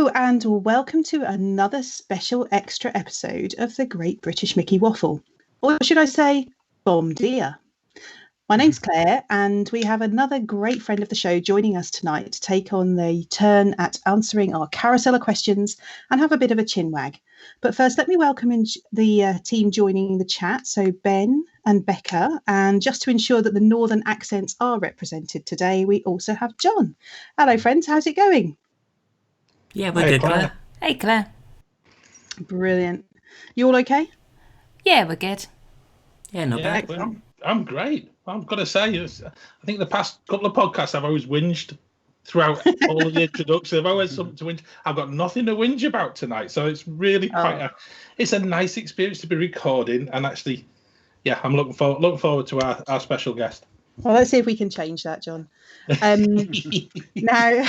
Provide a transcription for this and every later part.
Hello and welcome to another special extra episode of the Great British Mickey Waffle. Or should I say, Bom dia. My name's Claire and we have another great friend of the show joining us tonight to take on the turn at answering our Carousel of Questions and have a bit of a chinwag. But first, let me welcome in the team joining the chat. So Ben and Becca, and just to ensure that the northern accents are represented today, we also have John. Hello friends, how's it going? Yeah, we're good, Claire. Hey, Claire. Brilliant. You all okay? Yeah, we're good. Yeah, not bad. Well, I'm great. I've got to say, I think the past couple of podcasts I've always whinged throughout all of the introductions. I've always something to whinge. I've got nothing to whinge about tonight, so it's really it's a nice experience to be recording. And actually, yeah, I'm looking forward to our special guest. Well, let's see if we can change that, John. Now,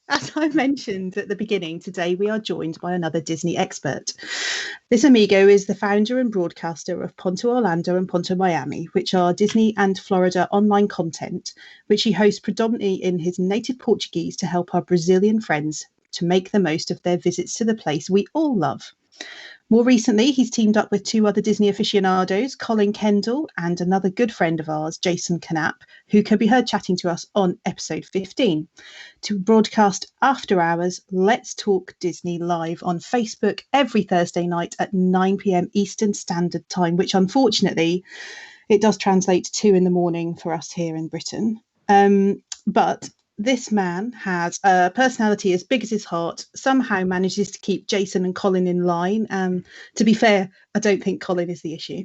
as I mentioned at the beginning, today we are joined by another Disney expert. This amigo is the founder and broadcaster of Ponto Orlando and Ponto Miami, which are Disney and Florida online content, which he hosts predominantly in his native Portuguese to help our Brazilian friends to make the most of their visits to the place we all love. More recently, he's teamed up with two other Disney aficionados, Colin Kendall and another good friend of ours, Jason Knapp, who can be heard chatting to us on episode 15, to broadcast After Hours Let's Talk Disney live on Facebook every Thursday night at 9 p.m. Eastern Standard Time, which unfortunately, it does translate to 2 a.m. for us here in Britain. But this man has a personality as big as his heart, somehow manages to keep Jason and Colin in line. To be fair, I don't think Colin is the issue,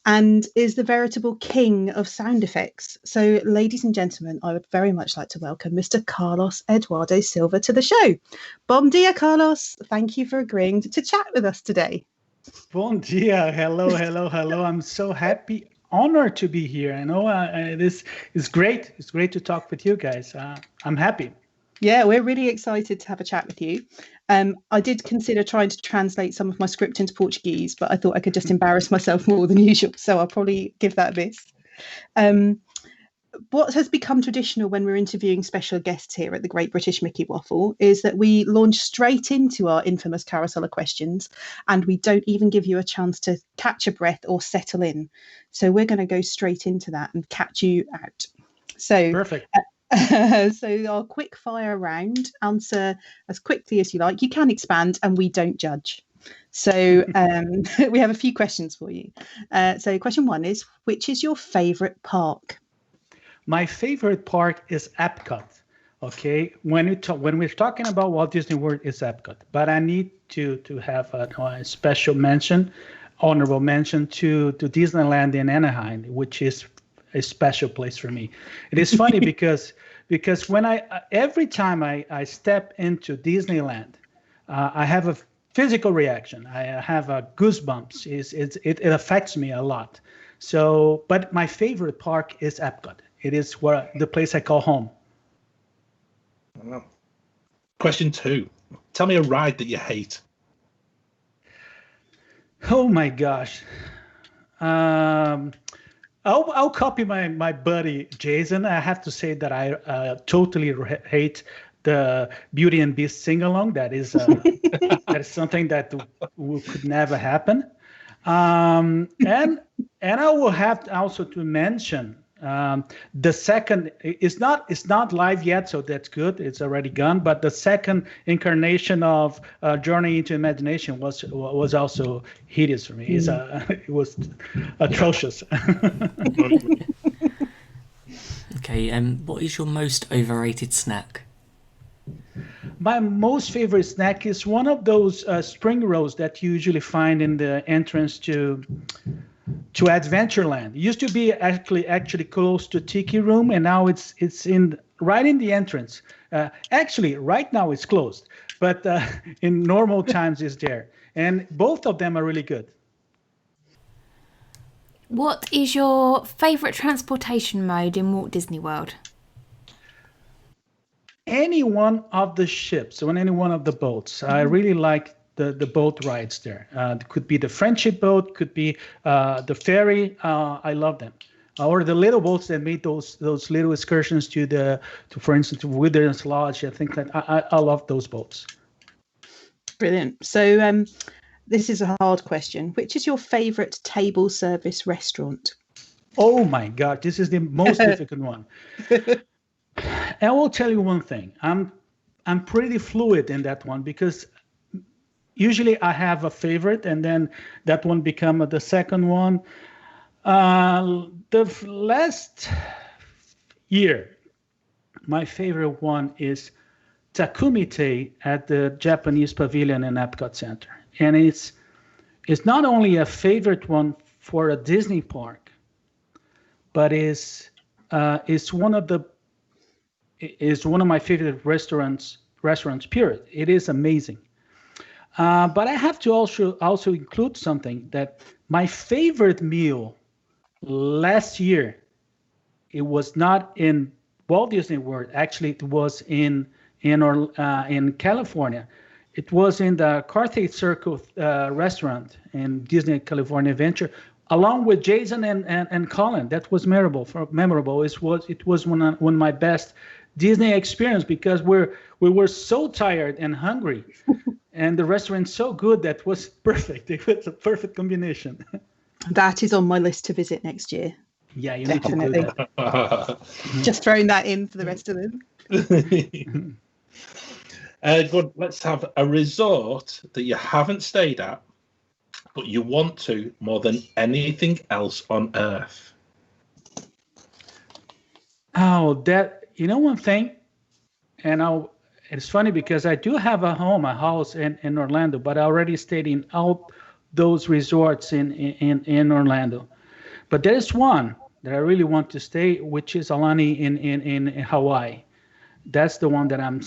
and is the veritable king of sound effects. So, ladies and gentlemen, I would very much like to welcome Mr. Carlos Eduardo Silva to the show. Bom dia, Carlos. Thank you for agreeing to chat with us today. Bom dia. Hello. I'm so happy. Honored to be here. I know this is great. It's great to talk with you guys. I'm happy. Yeah, we're really excited to have a chat with you. I did consider trying to translate some of my script into Portuguese, but I thought I could just embarrass myself more than usual. So I'll probably give that a miss. What has become traditional when we're interviewing special guests here at the Great British Mickey Waffle is that we launch straight into our infamous Carousel of Questions, and we don't even give you a chance to catch a breath or settle in. So we're going to go straight into that and catch you out. So perfect. So our quick fire round, answer as quickly as you like. You can expand and we don't judge. So we have a few questions for you. So question 1 is, which is your favorite park? My favorite park is Epcot. Okay, when we're talking about Walt Disney World, it's Epcot. But I need to have a special mention, honorable mention to Disneyland in Anaheim, which is a special place for me. It is funny because when every time I step into Disneyland, I have a physical reaction. I have a goosebumps. It affects me a lot. So, but my favorite park is Epcot. It is the place I call home. Question 2. Tell me a ride that you hate. Oh my gosh. I'll copy my buddy Jason. I have to say that I totally hate the Beauty and Beast sing-along. That is that is something that could never happen. And I will have also to mention the second it's not live yet, so that's good. It's already gone. But the second incarnation of Journey into Imagination was also hideous for me. It was atrocious. Okay, what is your most overrated snack? My most favorite snack is one of those spring rolls that you usually find in the entrance to Adventureland. It used to be actually close to Tiki Room, and now it's right in the entrance. Actually, right now it's closed, but in normal times it's there. And both of them are really good. What is your favourite transportation mode in Walt Disney World? Any one of the ships, or any one of the boats. I really like the boat rides there. It could be the friendship boat, could be the ferry. I love them. Or the little boats that made those little excursions to for instance, to Wilderness Lodge. I think that I love those boats. Brilliant. So this is a hard question. Which is your favourite table service restaurant? Oh my God, this is the most difficult one. I will tell you one thing. I'm pretty fluid in that one because usually I have a favorite and then that one become the second one. The last year, my favorite one is Takumite at the Japanese Pavilion in Epcot Center. And it's not only a favorite one for a Disney park, but it's one of my favorite restaurants, period. It is amazing. But I have to also include something that my favorite meal last year, it was not in Walt Disney World. Actually, it was in California. It was in the Carthay Circle restaurant in Disney California Adventure, along with Jason and Colin. That was memorable. It was one of my best Disney experience because we were so tired and hungry, and the restaurant's so good that was perfect. It was a perfect combination. That is on my list to visit next year. Yeah, you Definitely. need to do that. Just throwing that in for the rest of them. Good. Let's have a resort that you haven't stayed at, but you want to more than anything else on earth. Oh, one thing, and it's funny because I do have a house in Orlando, but I already stayed in all those resorts in Orlando. But there's one that I really want to stay, which is Aulani in Hawaii. That's the one that I'm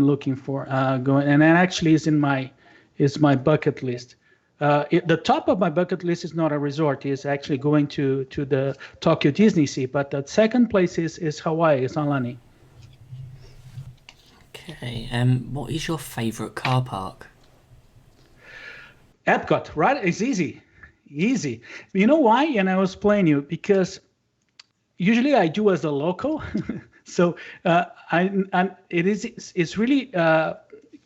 looking for going, and that actually is my bucket list. The top of my bucket list is not a resort; it's actually going to the Tokyo Disney Sea. But the second place is Hawaii, is Aulani. Okay. What is your favourite car park? Epcot, right? It's easy. You know why? And I will explain you because usually I do as a local. So it's really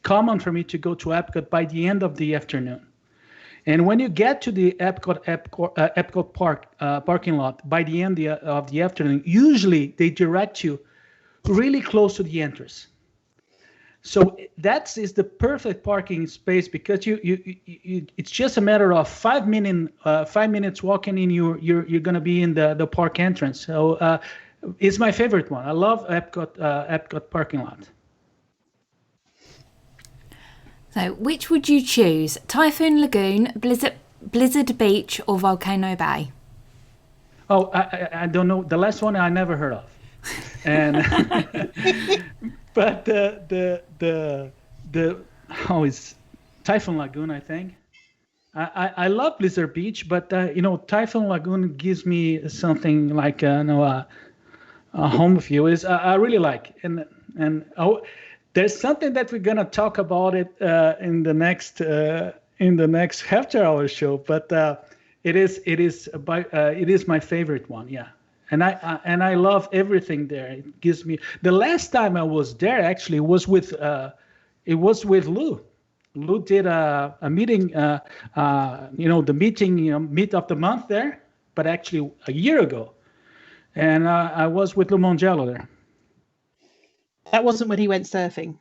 common for me to go to Epcot by the end of the afternoon. And when you get to the Epcot Park parking lot by the end of the afternoon, usually they direct you really close to the entrance. So that is the perfect parking space because you it's just a matter of 5 minutes walking in. You're gonna be in the park entrance. So it's my favorite one. I love Epcot parking lot. So, which would you choose? Typhoon Lagoon, Blizzard Beach, or Volcano Bay? Oh, I don't know. The last one I never heard of. And but it's Typhoon Lagoon, I think. I love Blizzard Beach, but Typhoon Lagoon gives me something like a home view. I really like, and there's something that we're gonna talk about it in the next after hour show, but it is my favorite one, yeah. And I love everything there. It gives me. The last time I was there actually was with Lou. Lou did a meeting, the meeting, meet of the month there, but actually a year ago, and I was with Lou Mongello there. That wasn't when he went surfing.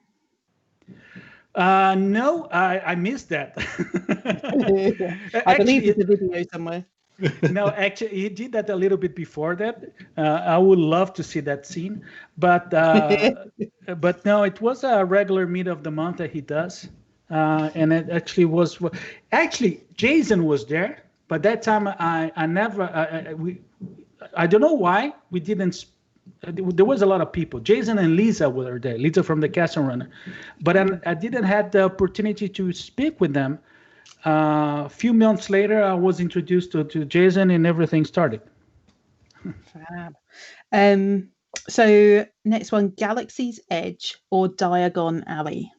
No, I missed that. I believe there's a video somewhere. No, actually, he did that a little bit before that. I would love to see that scene, but no, it was a regular meet of the month that he does, and it actually was. Actually, Jason was there, but that time I never. I don't know why we didn't. There was a lot of people. Jason and Lisa were there. Lisa from the Castle Runner, but I didn't have the opportunity to speak with them. A few months later, I was introduced to Jason, and everything started. Fab. So next one, Galaxy's Edge or Diagon Alley?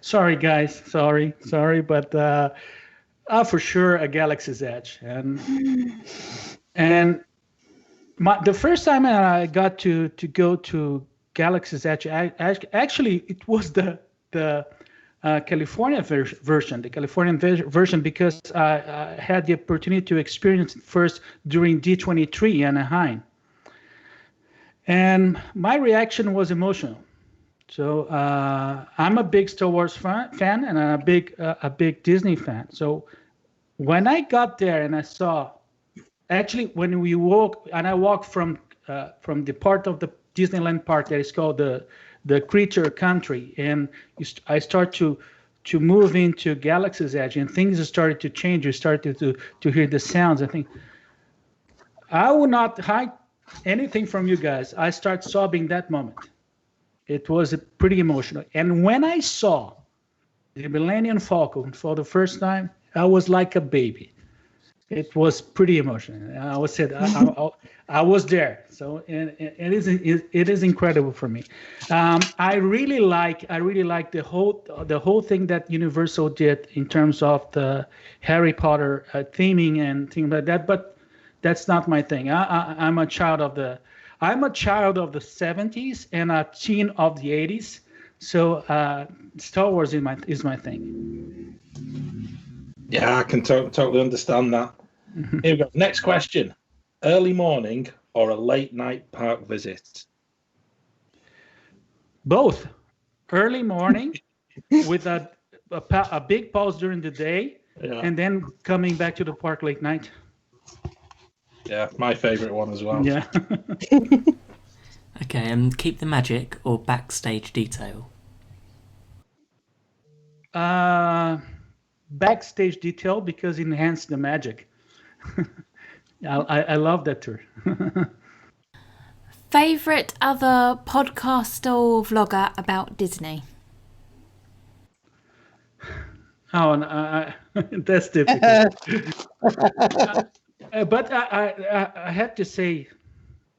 Sorry, guys. Sorry, but for sure a Galaxy's Edge, and the first time I got to go to Galaxy's Edge, actually it was the California version, the Californian version, because I had the opportunity to experience it first during D23 Anaheim. And my reaction was emotional. So I'm a big Star Wars fan and a big Disney fan. So when I got there and I saw, actually when we I walked from the part of the Disneyland park that is called the Creature Country, and I start to move into Galaxy's Edge, and things started to change. You started to hear the sounds. I think I will not hide anything from you guys. I start sobbing that moment. It was pretty emotional. And when I saw the Millennium Falcon for the first time, I was like a baby. It was pretty emotional. I was there. So it is incredible for me. I really like the whole thing that Universal did in terms of the Harry Potter theming and things like that. But that's not my thing. I'm a child of the 70s and a teen of the 80s. So Star Wars is my thing. Yeah, I can totally understand that. Here we go. Next question. Early morning or a late night park visit? Both. Early morning with a big pause during the day, and then coming back to the park late night. Yeah, my favorite one as well. Yeah. Okay, keep the magic or backstage detail? Backstage detail, because it enhances the magic. I love that tour. Favorite other podcast or vlogger about Disney? Oh, that's difficult. But I have to say,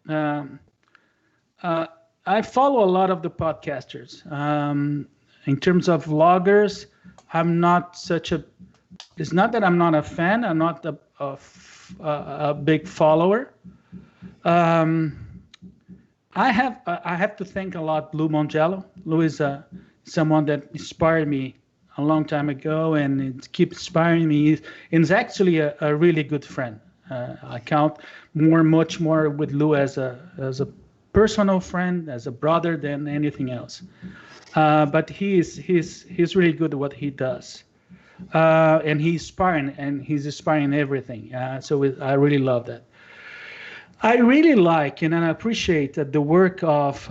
I follow a lot of the podcasters. In terms of vloggers, I'm not such a. It's not that I'm not a fan. I'm not a big follower. I have to thank a lot Lou Mongello. Lou is someone that inspired me a long time ago, and it keeps inspiring me. And he's actually a really good friend. I count much more with Lou as a personal friend, as a brother than anything else. But he's really good at what he does. And he's inspiring everything. So I really love that. I really like and I appreciate the work of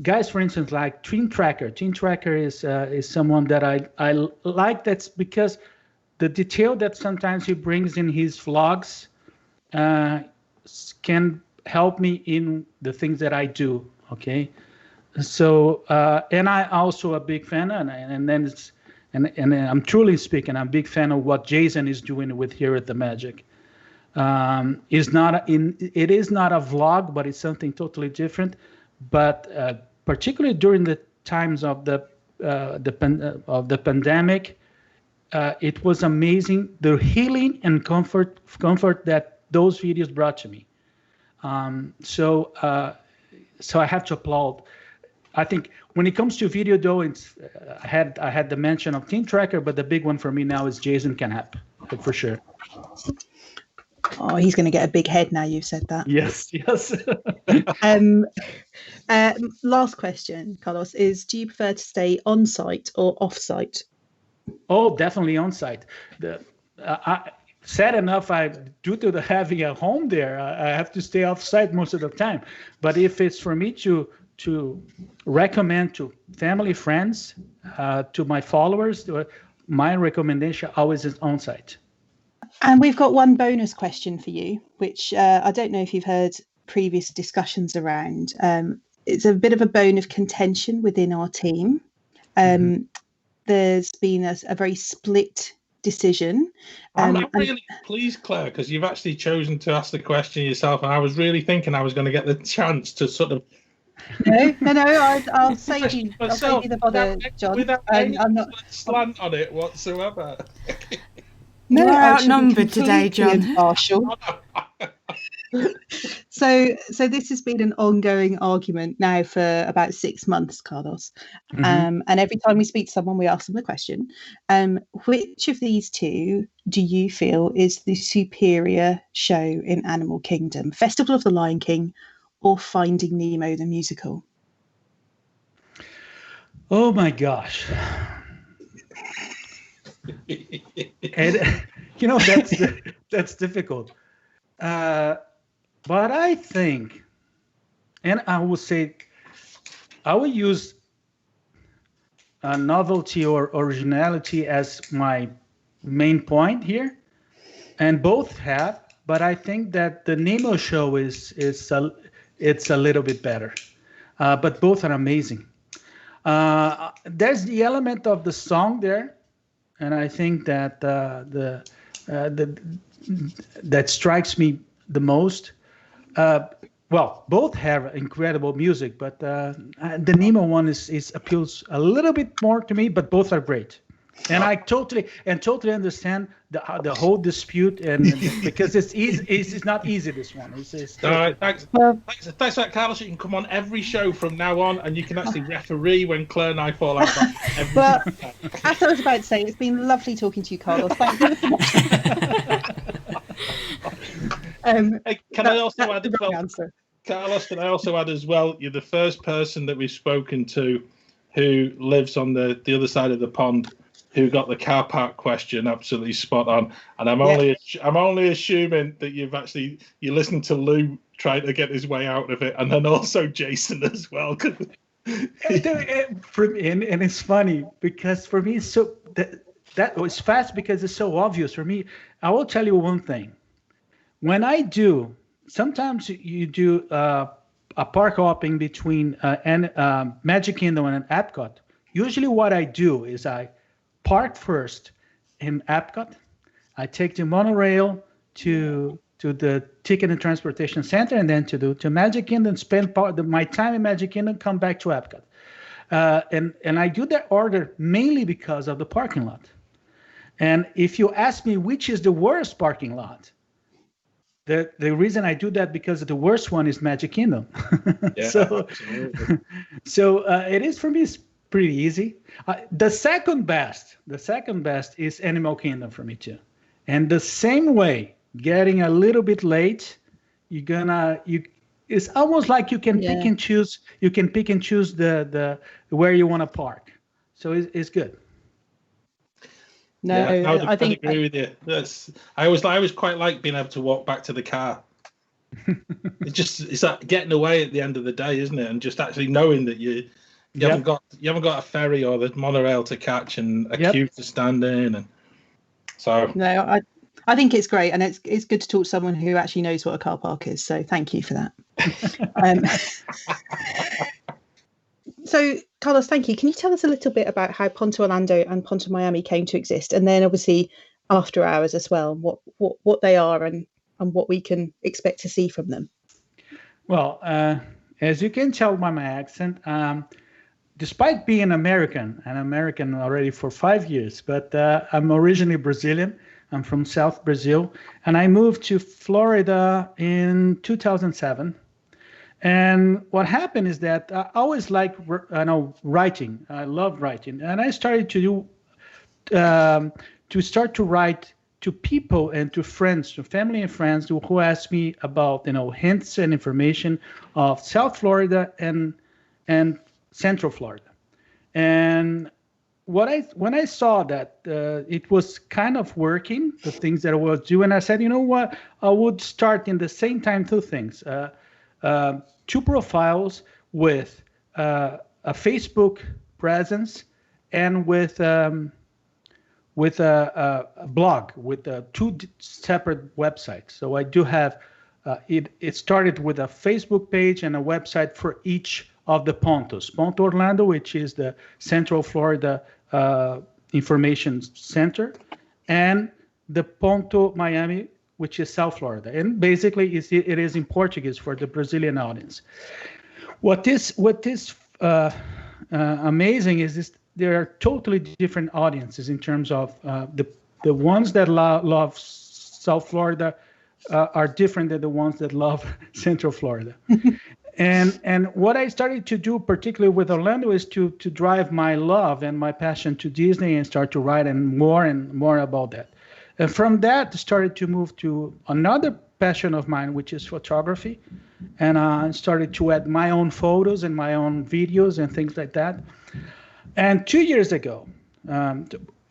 guys, for instance, like Twin Tracker. Twin Tracker is someone that I like. That's because the detail that sometimes he brings in his vlogs can help me in the things that I do. Okay, so and I also a big fan, and I'm truly speaking, I'm a big fan of what Jason is doing with Here at the Magic. It is not a vlog, but it's something totally different. But particularly during the times of the pandemic, it was amazing the healing and comfort that those videos brought to me. So I have to applaud. I think when it comes to video, though, it's I had the mention of Team Tracker, but the big one for me now is Jason Canap, for sure. Oh, he's going to get a big head now you've said that. Yes. Last question, Carlos, is do you prefer to stay on site or off site? Oh, definitely on site. Sad enough, due to the having a home there, I have to stay off site most of the time. But if it's for me to recommend to family, friends, to my followers, my recommendation always is on site. And we've got one bonus question for you, which I don't know if you've heard previous discussions around. It's a bit of a bone of contention within our team. There's been a very split decision. I'm really pleased, Claire, because you've actually chosen to ask the question yourself, and I was really thinking I was going to get the chance to sort of. No. I'll save you. I'll save you the bother, John. Without any slant on it whatsoever. No, you're outnumbered today, John. Impartial. So this has been an ongoing argument now for about 6 months, Carlos. And every time we speak to someone, we ask them the question: which of these two do you feel is the superior show in Animal Kingdom? Festival of the Lion King or Finding Nemo the musical? Oh my gosh. And that's difficult. But I think, and I will say, I will use novelty or originality as my main point here, and both have. But I think that the Nemo show it's a little bit better. But both are amazing. There's the element of the song there, and I think that that strikes me the most. Well, both have incredible music, but the Nemo one is appeals a little bit more to me. But both are great, and I totally understand the whole dispute, and because it's easy, it's not easy. This one. All right, thanks for that, Carlos. You can come on every show from now on, and you can actually referee when Claire and I fall out. Well, as I was about to say, it's been lovely talking to you, Carlos. Thank you so much. Hey, can I also add as well, Carlos? Can I also add as well? You're the first person that we've spoken to who lives on the other side of the pond, who got the car park question absolutely spot on. And I'm only assuming that you listened to Lou trying to get his way out of it, and then also Jason as well. And it's funny because for me, that was fast because it's so obvious for me. I will tell you one thing. When I do, sometimes you do a park hopping between Magic Kingdom and Epcot. Usually what I do is I park first in Epcot. I take the monorail to the Ticket and Transportation Center, and then to Magic Kingdom, spend my time in Magic Kingdom, come back to Epcot. And I do that order mainly because of the parking lot. And if you ask me which is the worst parking lot, the reason I do that because the worst one is Magic Kingdom. Yeah, so it is for me. It's pretty easy. The second best is Animal Kingdom for me too. And the same way, getting a little bit late, it's almost like you can pick and choose. You can pick and choose the where you want to park. So it's good. No, I think I agree with you. I always quite like being able to walk back to the car. It's that getting away at the end of the day, isn't it? And just actually knowing that you haven't got a ferry or the monorail to catch and a queue to stand in, and so. No, I think it's great, and it's good to talk to someone who actually knows what a car park is. So thank you for that. So, Carlos, thank you. Can you tell us a little bit about how Ponto Orlando and Ponto Miami came to exist, and then obviously after hours as well, what they are and what we can expect to see from them? Well, as you can tell by my accent, despite being an American already for 5 years, but I'm originally Brazilian. I'm from South Brazil, and I moved to Florida in 2007. And what happened is that I always liked writing. I love writing, and I started to write to people and to friends, to family and friends who asked me about hints and information of South Florida and Central Florida. And when I saw that it was kind of working, the things that I was doing, I said, you know what, I would start in the same time two things. Two profiles with a Facebook presence and with a blog with two separate websites. So I do have it started with a Facebook page and a website for each of the Pontos. Ponto Orlando, which is the Central Florida Information Center, and the Ponto Miami, which is South Florida. And basically it is in Portuguese for the Brazilian audience. What is amazing is there are totally different audiences in terms of the ones that love South Florida are different than the ones that love Central Florida. And what I started to do, particularly with Orlando, is to drive my love and my passion to Disney and start to write and more about that. And from that, started to move to another passion of mine, which is photography. And I started to add my own photos and my own videos and things like that. And 2 years ago,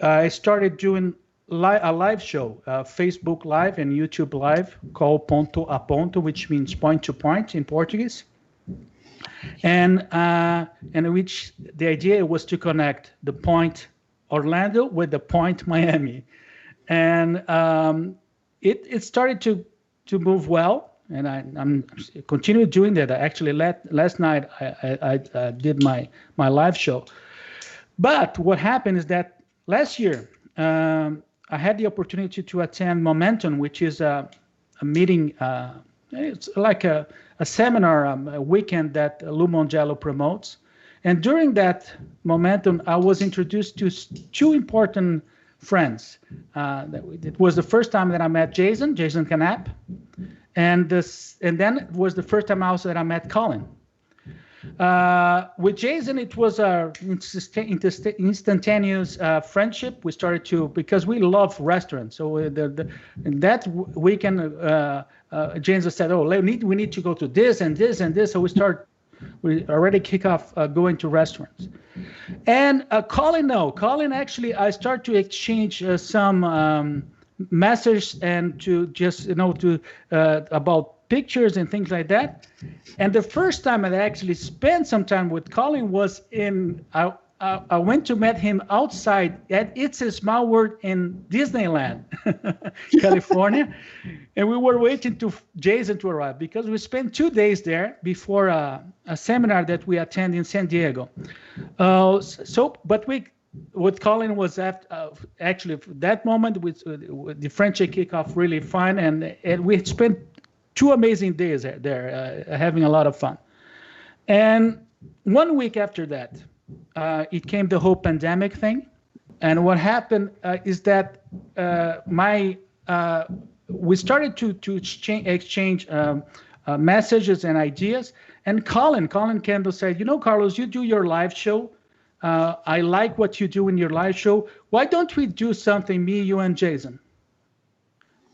I started doing a live show, Facebook Live and YouTube Live, called Ponto a Ponto, which means point to point in Portuguese. And which the idea was to connect the point Orlando with the point Miami. And it started to move well. And I'm continuing doing that. Actually, last night I did my live show. But what happened is that last year I had the opportunity to attend Momentum, which is a meeting. It's like a seminar, a weekend that Lou Mongello promotes. And during that Momentum, I was introduced to two important friends. It was the first time that I met Jason Knapp. And then it was the first time also that I met Colin. With Jason, it was a instantaneous friendship. We started because we love restaurants. So that weekend, Jason said, "Oh, we need to go to this and this and this." So we already kick off going to restaurants. And Colin actually, I start to exchange some messages and to just about pictures and things like that. And the first time I actually spent some time with Colin was I went to meet him outside at It's a Small World in Disneyland, California. And we were waiting to Jason to arrive because we spent 2 days there before a seminar that we attend in San Diego. With Colin was actually that moment with the friendship kickoff really fun. And we spent 2 amazing days there, having a lot of fun. And 1 week after that, it came the whole pandemic thing. And what happened is that we started to exchange messages and ideas. And Colin Kendall said, Carlos, you do your live show. I like what you do in your live show. Why don't we do something, me, you, and Jason?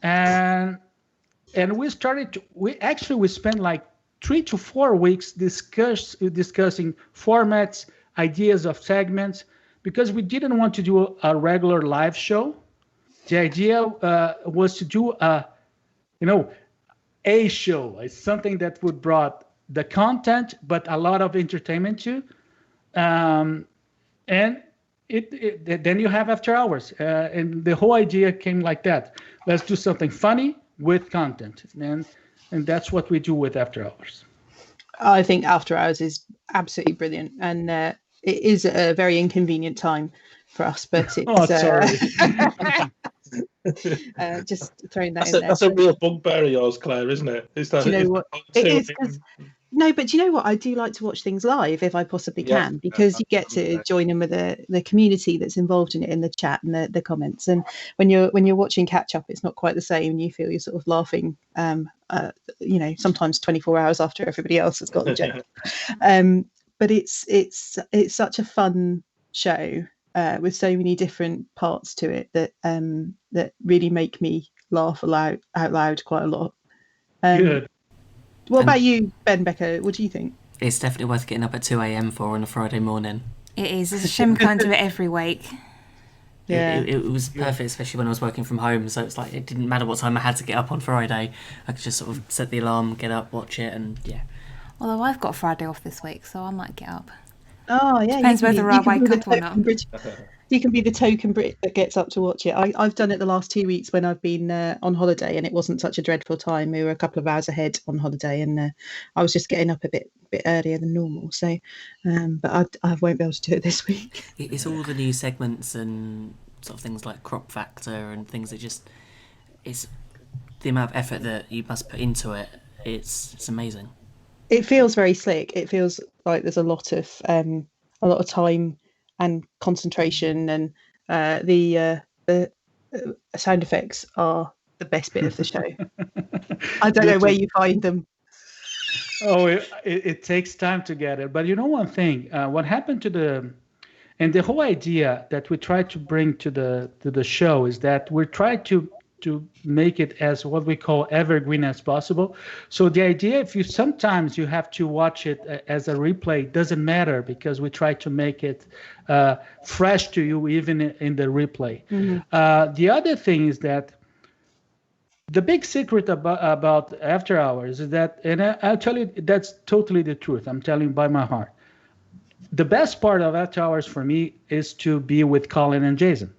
And we started we spent like 3 to 4 weeks discussing formats, ideas of segments, because we didn't want to do a regular live show. The idea was to do a show. It's something that would brought the content, but a lot of entertainment too. And then you have after hours. And the whole idea came like that. Let's do something funny with content. And that's what we do with After Hours. I think After Hours is absolutely brilliant. And it is a very inconvenient time for us, but it's... sorry. Just throwing that in there. That's a real bugbear of yours, Claire, isn't it? Do you know what? It is, no, but do you know what? I do like to watch things live if I possibly can, because you get to join in with the community that's involved in it, in the chat and the comments. And when you're watching catch up, it's not quite the same. You feel you're sort of laughing, sometimes 24 hours after everybody else has got the joke. But it's such a fun show with so many different parts to it that really make me laugh out loud quite a lot. Good. What about you, Ben, Becca? What do you think? It's definitely worth getting up at 2 a.m. for on a Friday morning. It is. It's a shame we can't do it every week. Yeah. It was perfect, especially when I was working from home. So it's like it didn't matter what time I had to get up on Friday. I could just sort of set the alarm, get up, watch it, and yeah. Although I've got Friday off this week, so I might get up. Oh, yeah. Depends whether I wake up or not. You can be the token Brit that gets up to watch it. I've done it the last 2 weeks when I've been on holiday, and it wasn't such a dreadful time. We were a couple of hours ahead on holiday, and I was just getting up a bit earlier than normal. So, but I won't be able to do it this week. It's all the new segments and sort of things like crop factor and things that it's the amount of effort that you must put into it. It's amazing. It feels very slick. It feels like there's a lot of time and concentration, and the sound effects are the best bit of the show. I don't know where you find them. Oh, it takes time to get it. But you know one thing, what happened to the whole idea that we try to bring to the show is that we try to make it as what we call evergreen as possible. So the idea, sometimes you have to watch it as a replay, doesn't matter, because we try to make it fresh to you even in the replay. Mm-hmm. The other thing is that the big secret about After Hours is that, and I'll tell you, that's totally the truth. I'm telling you by my heart. The best part of After Hours for me is to be with Colin and Jason.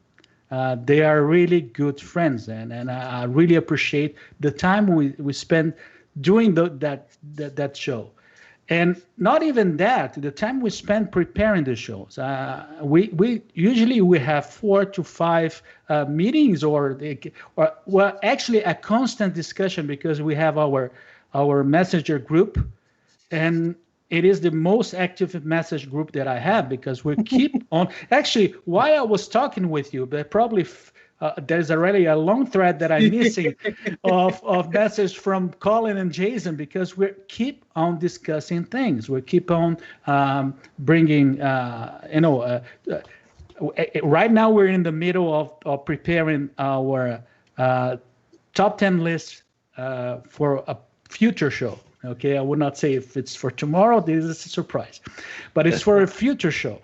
They are really good friends, and I really appreciate the time we spend doing that show. And not even that, the time we spend preparing the shows. We usually have 4 to 5 meetings, or well, actually a constant discussion, because we have our messenger group, and it is the most active message group that I have, because we keep on. Actually, while I was talking with you, but probably there's already a long thread that I'm missing of messages from Colin and Jason, because we keep on discussing things. We keep on bringing, right now we're in the middle of preparing our top 10 list for a future show. Okay, I would not say if it's for tomorrow. This is a surprise, but it's for a future show.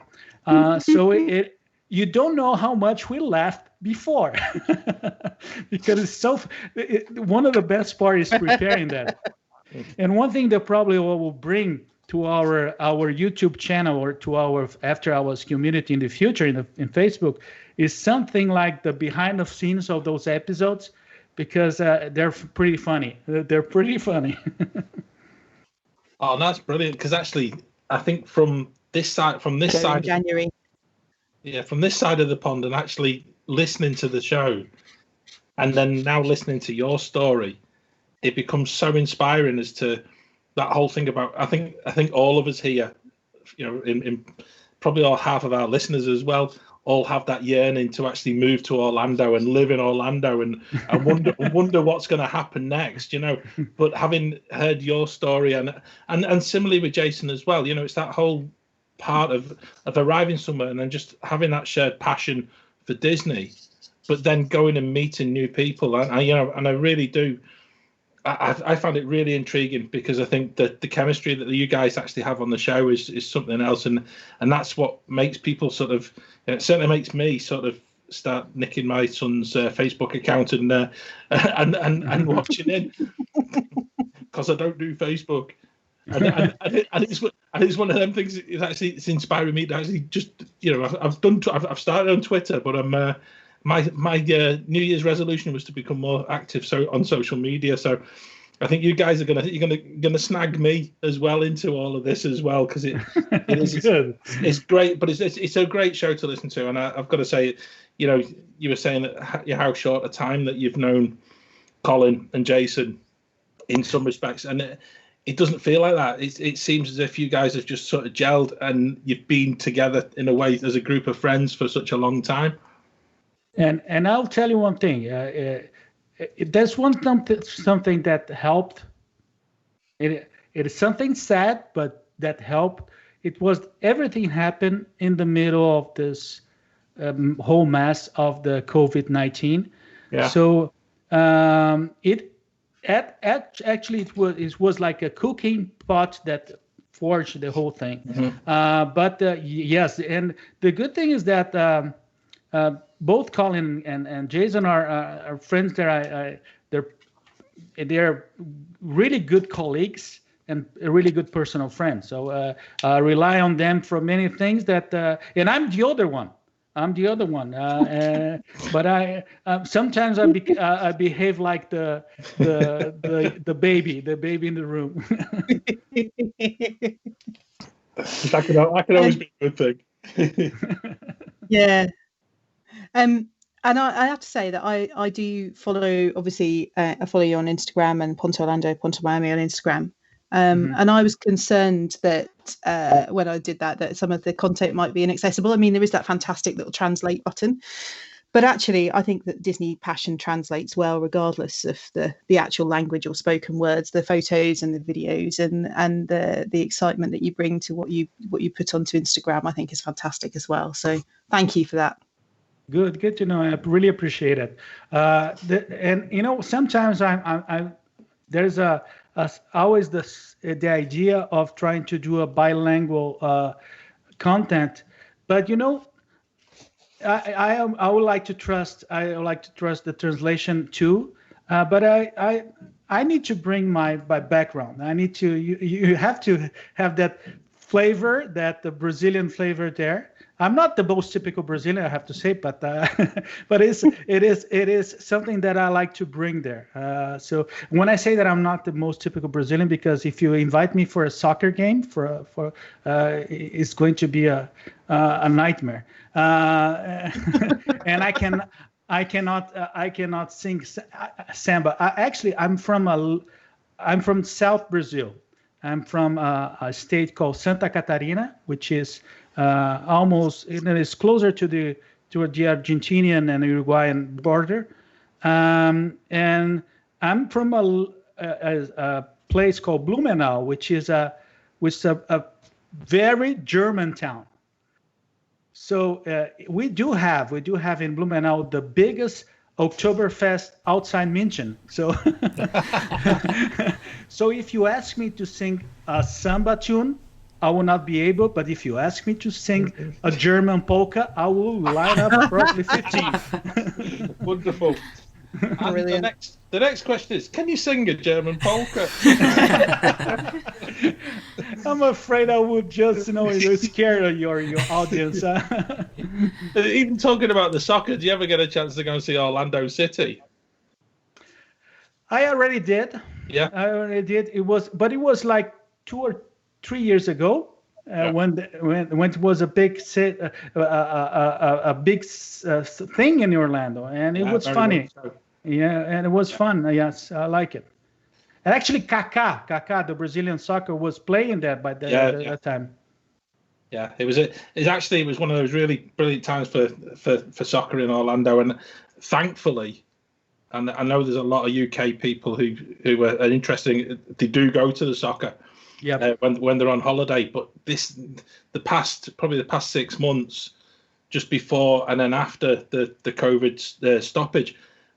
So you don't know how much we laughed before, because it's one of the best parts is preparing that. And one thing that probably will bring to our YouTube channel, or to our After Hours community in the future in Facebook, is something like the behind the scenes of those episodes, because they're pretty funny. They're pretty funny. Oh, that's brilliant! Because actually, I think from this side, January. Yeah, from this side of the pond, and actually listening to the show, and then now listening to your story, it becomes so inspiring as to that whole thing about. I think all of us here, in probably all half of our listeners as well, all have that yearning to actually move to Orlando and live in Orlando and wonder what's going to happen next, But having heard your story and similarly with Jason as well, it's that whole part of arriving somewhere and then just having that shared passion for Disney, but then going and meeting new people. And I really do. I found it really intriguing, because I think that the chemistry that you guys actually have on the show is something else, and that's what makes people sort of. It certainly makes me sort of start nicking my son's Facebook account and watching in, because I don't do Facebook, and it's one of them things. It's inspiring me to actually just I've started on Twitter, but I'm. My New Year's resolution was to become more active on social media. So I think you guys are gonna snag me as well into all of this as well, because it is good. It's great, but it's a great show to listen to. And I've got to say, you were saying that how short a time that you've known Colin and Jason in some respects, and it doesn't feel like that. It seems as if you guys have just sort of gelled and you've been together in a way as a group of friends for such a long time. And I'll tell you one thing. There's something that helped. It is something sad, but that helped. It was everything happened in the middle of this whole mess of the COVID-19. Yeah. So it was like a cooking pot that forged the whole thing. Mm-hmm. But yes, and the good thing is that. Both Colin and Jason are friends that they're really good colleagues and a really good personal friends. So I rely on them for many things and I'm the other one. But I sometimes I behave like the baby in the room. That could always be a good thing. Yeah. And I have to say that I do follow, obviously, I follow you on Instagram and Ponto Orlando, Ponto Miami on Instagram. And I was concerned that when I did that some of the content might be inaccessible. I mean, there is that fantastic little translate button, But actually, I think that Disney passion translates well, regardless of the actual language or spoken words. The photos and the videos and the excitement that you bring to what you put onto Instagram, I think, is fantastic as well. So thank you for that. Good to know. I really appreciate it. And sometimes I'm there's always the idea of trying to do a bilingual content, but I would like to trust the translation too, but I need to bring my background. I need to you have to have that flavor, the Brazilian flavor there. I'm not the most typical Brazilian, I have to say, but but it is something that I like to bring there. So when I say that I'm not the most typical Brazilian, because if you invite me for a soccer game, it's going to be a nightmare. And I cannot sing samba. I'm from South Brazil. I'm from a state called Santa Catarina, which is almost, it's closer to the Argentinian and Uruguayan border. And I'm from a place called Blumenau, which is a very German town. So we do have in Blumenau the biggest Oktoberfest outside München. So so if you ask me to sing a samba tune, I will not be able, but if you ask me to sing a German polka, I will line up roughly 15. Wonderful. And the next question is, can you sing a German polka? I'm afraid I would just, scare your audience. Even talking about the soccer, do you ever get a chance to go and see Orlando City? I already did. Yeah. I already did. It was like 2 or 3 years ago, when it was a big thing in Orlando, and it was funny. So. Yeah, and it was fun. Yes, I like it. And actually, Kaká, the Brazilian soccer, was playing there by that time. Yeah, it was one of those really brilliant times for soccer in Orlando, and thankfully. And I know there's a lot of UK people who are interested. They do go to the soccer. Yeah. When they're on holiday, but the past 6 months, just before and then after the COVID stoppage,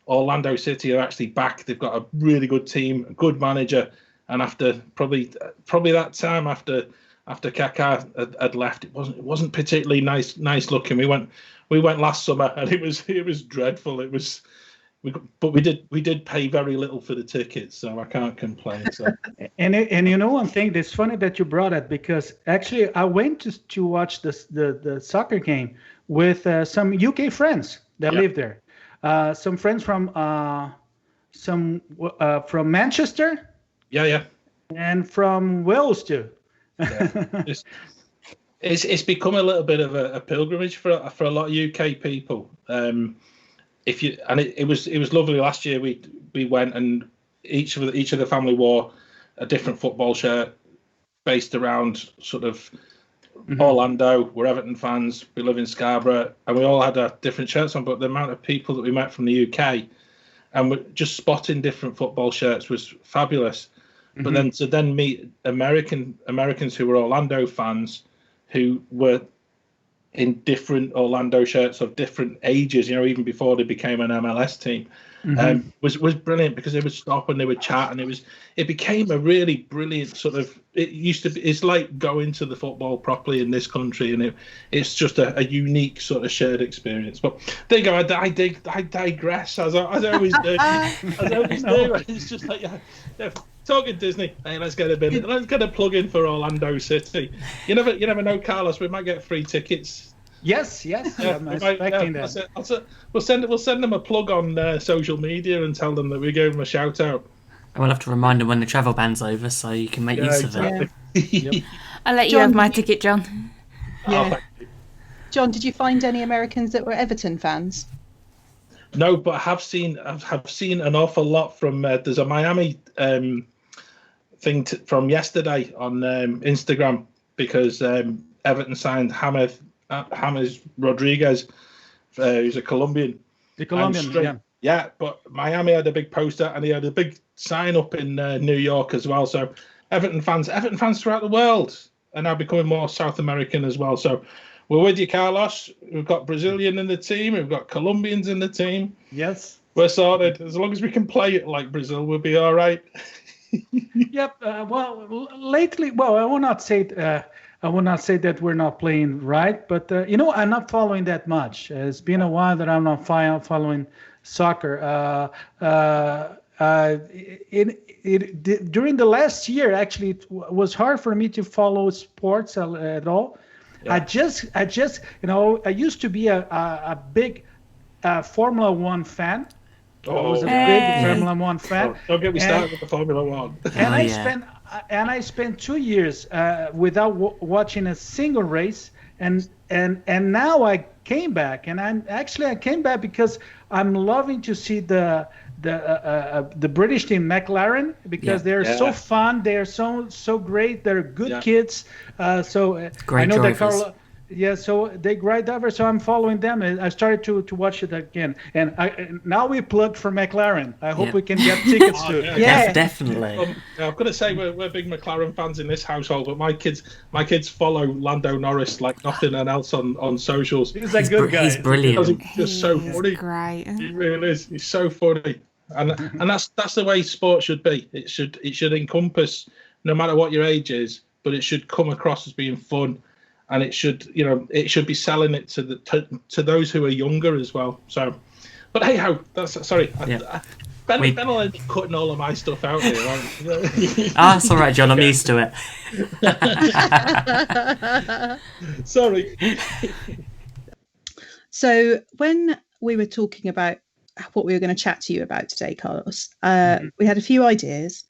Orlando City are actually back. They've got a really good team, a good manager, and after probably that time after Kaká had left, it wasn't particularly nice looking. We went last summer and it was dreadful. It was. But we did pay very little for the tickets, so I can't complain. So. and one thing that's funny that you brought it, because actually I went to watch the soccer game with some UK friends that live there, some friends from Manchester, and from Wales too. Yeah. It's become a little bit of a pilgrimage for a lot of UK people. It was lovely last year. We went and each of the family wore a different football shirt based around sort of Orlando. We're Everton fans. We live in Scarborough, and we all had our different shirts on. But the amount of people that we met from the UK, and we're just spotting different football shirts was fabulous. But then to meet Americans who were Orlando fans, who were in different Orlando shirts of different ages, even before they became an MLS team, was brilliant, because they would stop and they would chat, and it became a really brilliant sort of. It's like going to the football properly in this country, and it's just a unique sort of shared experience. But there you go. I digress as I always do. It's just like talking Disney. Hey, let's get a plug in for Orlando City. You never know, Carlos. We might get free tickets. Yes. I'm expecting that. We'll send them a plug on social media and tell them that we gave them a shout out. And we'll have to remind them when the travel ban's over, so you can make use of it. Yep. I'll let you have my ticket, John. Yeah. John, did you find any Americans that were Everton fans? No, but I have seen an awful lot from. There's a Miami thing from yesterday on Instagram, because Everton signed James Rodriguez, who's a Colombian, The Colombian, yeah. Yeah, but Miami had a big poster and he had a big sign up in New York as well. So Everton fans throughout the world are now becoming more South American as well. So we're with you, Carlos. We've got Brazilian in the team. We've got Colombians in the team. Yes. We're sorted. As long as we can play it like Brazil, we'll be all right. Yep. Well, lately, I will not say that we're not playing right, but I'm not following that much. It's been a while that I'm not following soccer. During the last year, actually, it was hard for me to follow sports at all. Yeah. I used to be a big Formula One fan. I was a big Formula One fan. Don't get me started with the Formula One. And I spent 2 years without watching a single race, and now I came back, and I came back because I'm loving to see the British team McLaren, because they're so fun, they're so great, they're good kids. So great I know drivers. that Carlos. Yeah, so they great drivers, so I'm following them. And I started to watch it again, and now we plugged for McLaren. I hope we can get tickets to it. Yeah, definitely. I've got to say we're big McLaren fans in this household, but my kids follow Lando Norris like nothing else on socials. He's a good guy. He's brilliant. He's just so funny. Great. He really is. He's so funny, and that's the way sport should be. It should encompass no matter what your age is, but it should come across as being fun. And it should be selling it to those who are younger as well. So, but hey ho, Ben will end up cutting all of my stuff out here. It's all right, John. I'm used to it. Sorry. So when we were talking about what we were going to chat to you about today, Carlos, we had a few ideas,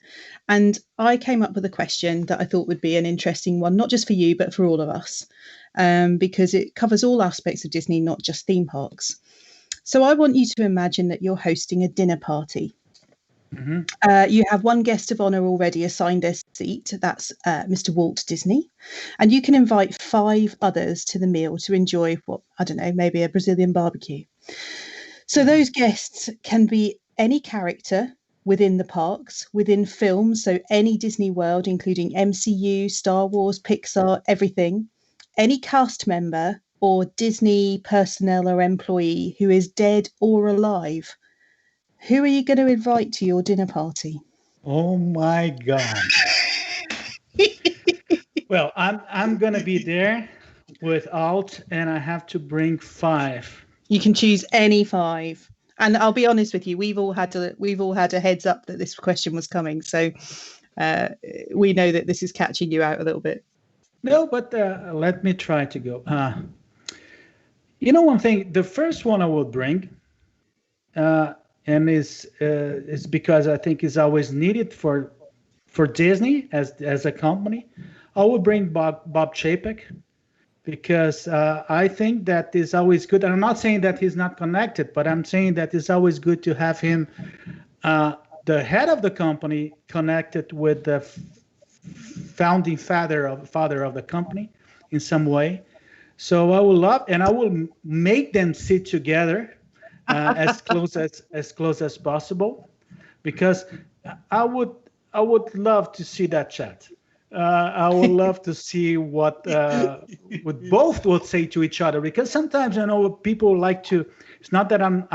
and I came up with a question that I thought would be an interesting one, not just for you, but for all of us, because it covers all aspects of Disney, not just theme parks. So I want you to imagine that you're hosting a dinner party. Mm-hmm. You have one guest of honor already assigned their seat. That's Mr. Walt Disney. And you can invite 5 others to the meal to enjoy maybe a Brazilian barbecue. So those guests can be any character within the parks, within films, so any Disney World, including MCU, Star Wars, Pixar, everything, any cast member or Disney personnel or employee who is dead or alive. Who are you going to invite to your dinner party? Oh my God. Well, I'm going to be there with Alt, and I have to bring 5. You can choose any 5. And I'll be honest with you, we've all had a heads up that this question was coming. So we know that this is catching you out a little bit. No, but let me try to go. One thing, the first one I will bring, and is because I think is always needed for Disney as a company. I will bring Bob Chapek, because I think that is always good. And I'm not saying that he's not connected, but I'm saying that it's always good to have him, the head of the company, connected with the founding father of the company in some way. So I will make them sit together as close as possible, because I would love to see that chat. I would love to see what both would say to each other, because sometimes I know people like to. It's not that I'm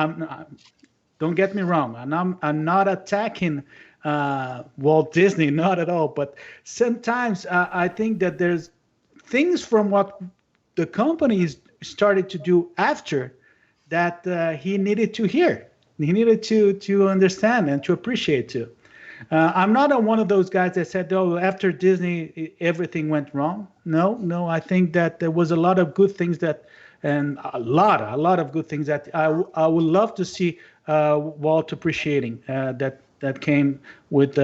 don't get me wrong, and I'm not attacking Walt Disney, not at all. But sometimes I think that there's things from what the company started to do after that he needed to hear. He needed to understand and to appreciate too. I'm not one of those guys that said, "Oh, after Disney, everything went wrong." No. I think that there was a lot of good things and a lot of good things that I would love to see Walt appreciating that came with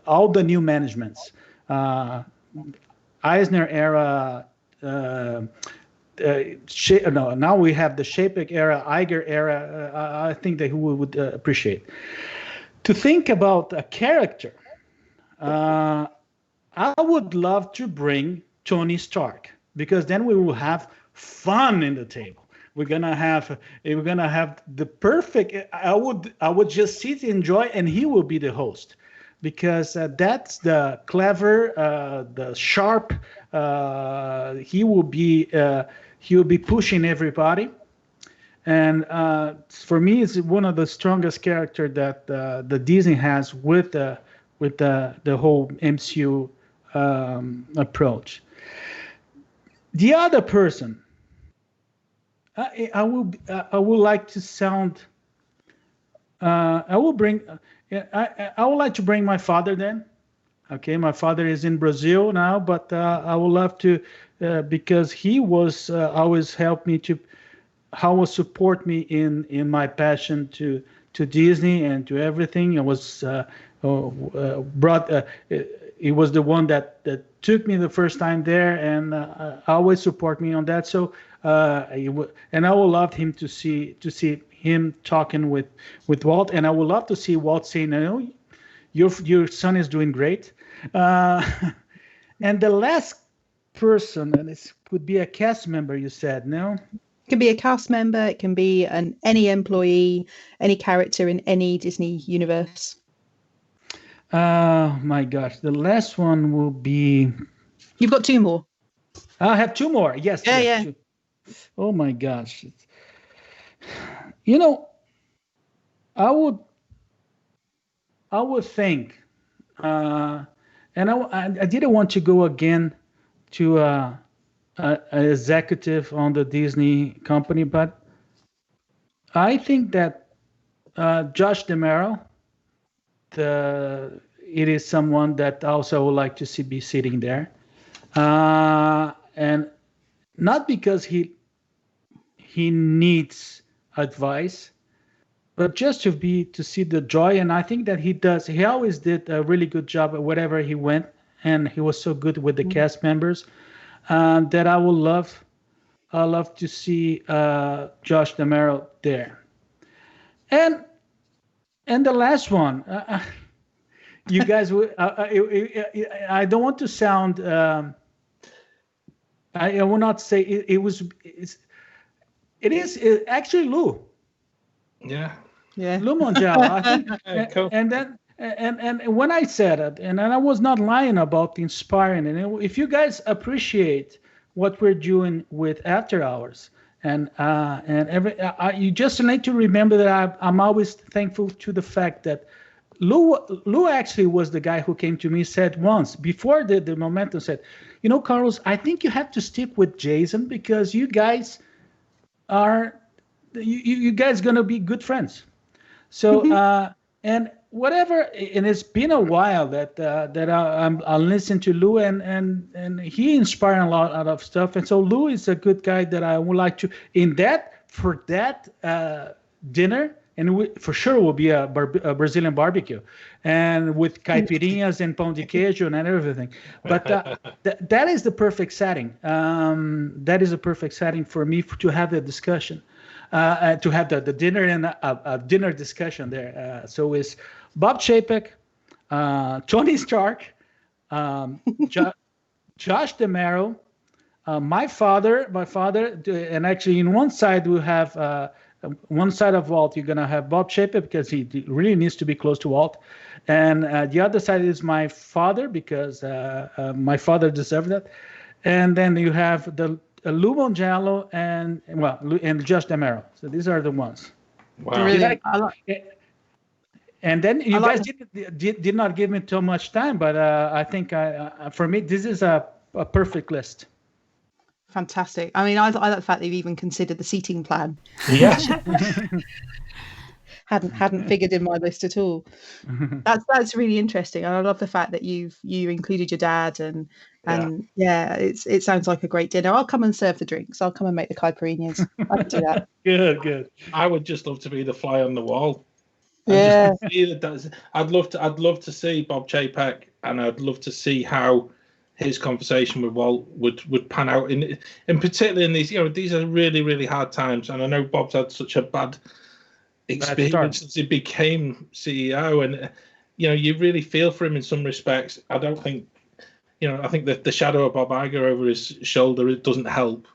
all the new managements, Eisner era. Now we have the Chapek era, Iger era. I think that he would appreciate. To think about a character, I would love to bring Tony Stark, because then we will have fun in the table. we're gonna have the perfect. I would just sit, enjoy, and he will be the host, because that's the clever, the sharp. He will be pushing everybody, and for me, it's one of the strongest character that the Disney has with the whole MCU approach. The other person, I would like to sound. I would like to bring my father then. Okay, my father is in Brazil now, but I would love to, because he was always helped me to, always support me in my passion to Disney and to everything. It was brought. He was the one that took me the first time there, and always support me on that. So and I would love him to see him talking with Walt, and I would love to see Walt saying, "No, your son is doing great." And the last person, and this could be a cast member. You said no. It can be a cast member. It can be any employee, any character in any Disney universe. My gosh, the last one will be. You've got two more. I have two more. Yes. Yeah. Two. Oh my gosh. I would think, and I didn't want to go again to an executive on the Disney company, but I think that Josh DeMero, it is someone that also would like to be sitting there, and not because he needs advice, but just to see the joy. And I think that he always did a really good job at wherever he went, and he was so good with the cast members that I love to see Josh DeMero there. And the last one, you guys, I don't want to sound. I will not say it is actually Lou. Yeah. Lou Mongello. I think, Cool. and then and when I said it, and I was not lying about inspiring. And if you guys appreciate what we're doing with After Hours, and you just need to remember that I'm always thankful to the fact that Lou actually was the guy who came to me, said once before the Momentum, said, Carlos, I think you have to stick with Jason because you guys are you guys gonna be good friends. So and whatever, and it's been a while that I listen to Lou, and he inspired a lot of stuff, and so Lou is a good guy that I would like to for that dinner. And for sure will be a Brazilian barbecue, and with caipirinhas and pão de queijo and everything. But that is the perfect setting. That is a perfect setting for me to have the discussion, to have the dinner and a dinner discussion there. So it's Bob Chapek, Tony Stark, Josh DeMero, my father, and actually in one side we have. One side of Walt, you're going to have Bob Chapek because he really needs to be close to Walt. And the other side is my father because my father deserved that. And then you have the Lou Mongello and Josh DeMero. So these are the ones. Wow. Really? And then you guys did not give me too much time, but I think for me, this is a perfect list. Fantastic. I mean, I like the fact that you've even considered the seating plan. Yeah. hadn't figured in my list at all. That's really interesting. And I love the fact that you included your dad and it sounds like a great dinner. I'll come and serve the drinks. I'll come and make the caipirinhas. I can do that. Good. I would just love to be the fly on the wall. Yeah. I'd love to see Bob Chapek, and I'd love to see how his conversation with Walt would pan out in particularly in these these are really, really hard times, and I know Bob's had such a bad experience since he became CEO, and you really feel for him in some respects. I don't think I think that the shadow of Bob Iger over his shoulder, it doesn't help,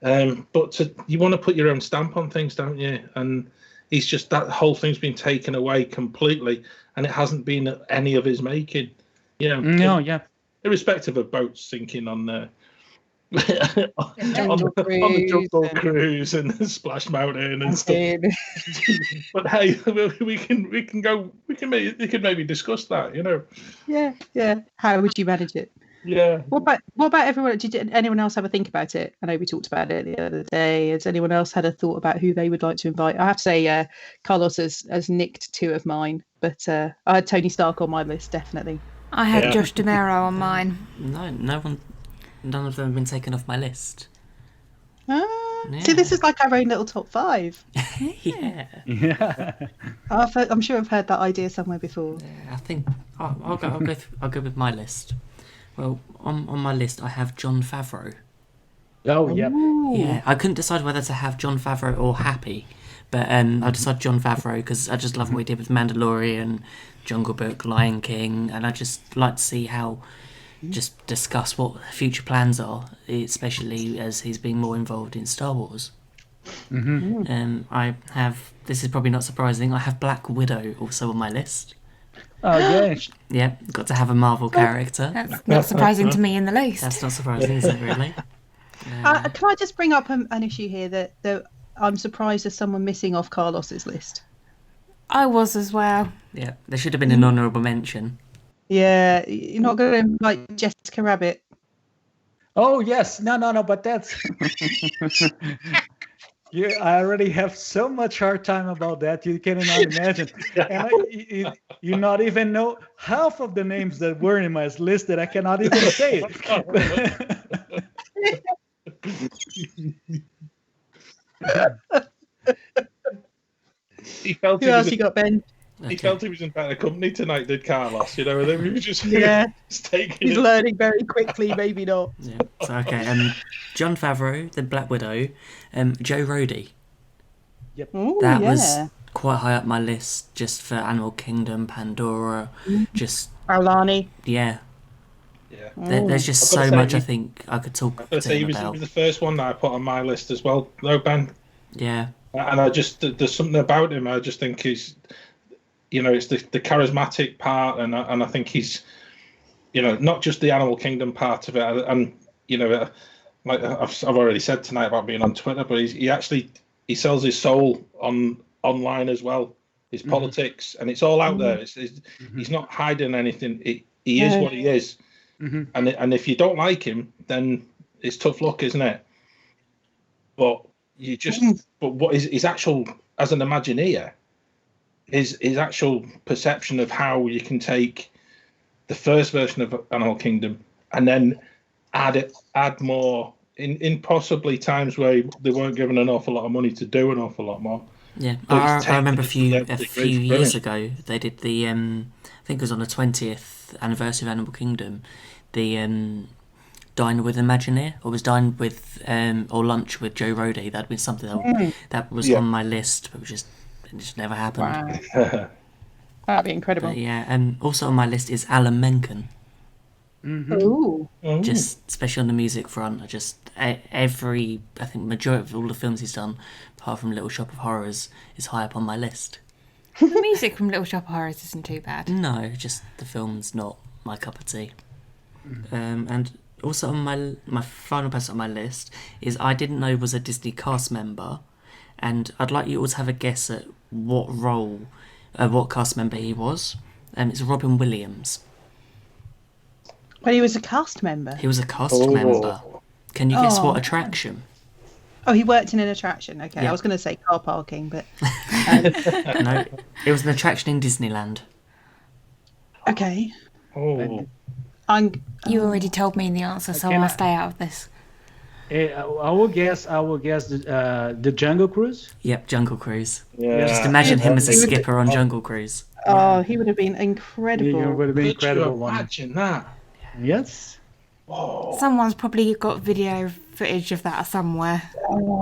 But you want to put your own stamp on things, don't you? And he's just, that whole thing's been taken away completely, and it hasn't been any of his making. You know, No, yeah. Irrespective of boats sinking on the Jungle on the Jungle Cruise Cruise and the Splash Mountain and stuff. But hey, we can maybe discuss that. You know. Yeah. How would you manage it? Yeah. What about everyone? Did anyone else have a think about it? I know we talked about it the other day. Has anyone else had a thought about who they would like to invite? I have to say, Carlos has nicked 2 of mine, but I had Tony Stark on my list, definitely. I had Josh DeMero on mine. None of them have been taken off my list. See, this is like our own little top 5. Yeah. I'm sure I've heard that idea somewhere before. Yeah, I think I'll go with my list. Well, on my list I have Jon Favreau. Oh, yeah. Yeah, I couldn't decide whether to have Jon Favreau or Happy, but I decided Jon Favreau because I just love what he did with Mandalorian, Jungle Book, Lion King, and I just like to see how. Just discuss what future plans are, especially as he's been more involved in Star Wars. I have, this is probably not surprising, I have Black Widow also on my list. Oh, yeah. Yeah, got to have a Marvel character. That's not surprising to me in the least. That's not surprising, is it really? Can I just bring up an issue here that I'm surprised there's someone missing off Carlos's list? I was as well. Yeah, there should have been an honourable mention. Yeah, you're not going to invite Jessica Rabbit. Oh, yes. No, but that's... I already have so much hard time about that, you cannot imagine. And you not even know half of the names that were in my list that I cannot even say He felt Who else you got, Ben? He felt he was in better company tonight, did Carlos? You know, and then we were just taking He's learning very quickly, maybe not. Yeah. So okay, Jon Favreau, then Black Widow, Joe Rody. Yep. Ooh, That was quite high up my list, just for Animal Kingdom, Pandora, just Aulani. Yeah. Yeah. There's just so much I think I could talk to him he was about. the first one that I put on my list as well, though, Ben. Yeah. And I just, there's something about him I just think he's, you know, it's the charismatic part, and I think he's, you know, not just the Animal Kingdom part of it, and you know, like I've already said tonight about being on Twitter, but he sells his soul online as well, his politics, and it's all out there. He's not hiding anything. He is what he is, and if you don't like him, then it's tough luck, isn't it? But but what is his actual, as an Imagineer, his actual perception of how you can take the first version of Animal Kingdom and then add more in possibly times where they weren't given an awful lot of money to do an awful lot more. Yeah, I remember a few years ago they did the I think it was on the 20th anniversary of Animal Kingdom, the Dine with Imagineer, or was Dine with or Lunch with Joe Rody. That'd been something that was on my list, but it just never happened. Wow. That'd be incredible. But yeah, and also on my list is Alan Menken. Ooh. Just especially on the music front, I think majority of all the films he's done, apart from Little Shop of Horrors, is high up on my list. The music from Little Shop of Horrors isn't too bad. No, just the film's not my cup of tea. And also on my final person on my list is I didn't know was a Disney cast member, and I'd like you all to have a guess at what role, what cast member he was. It's Robin Williams. But he was a cast member. He was a cast member. Can you guess what attraction? Oh, he worked in an attraction. Okay, Yeah. I was going to say car parking, but No, it was an attraction in Disneyland. okay. Oh, You already told me the answer, so I'll stay out of this. I will guess the Jungle Cruise. Yep, Jungle Cruise. yeah. Just imagine him as a skipper on Jungle Cruise. Oh, he would have been incredible. It would have been Could incredible you one. imagine that? Yes. Someone's probably got video footage of that somewhere.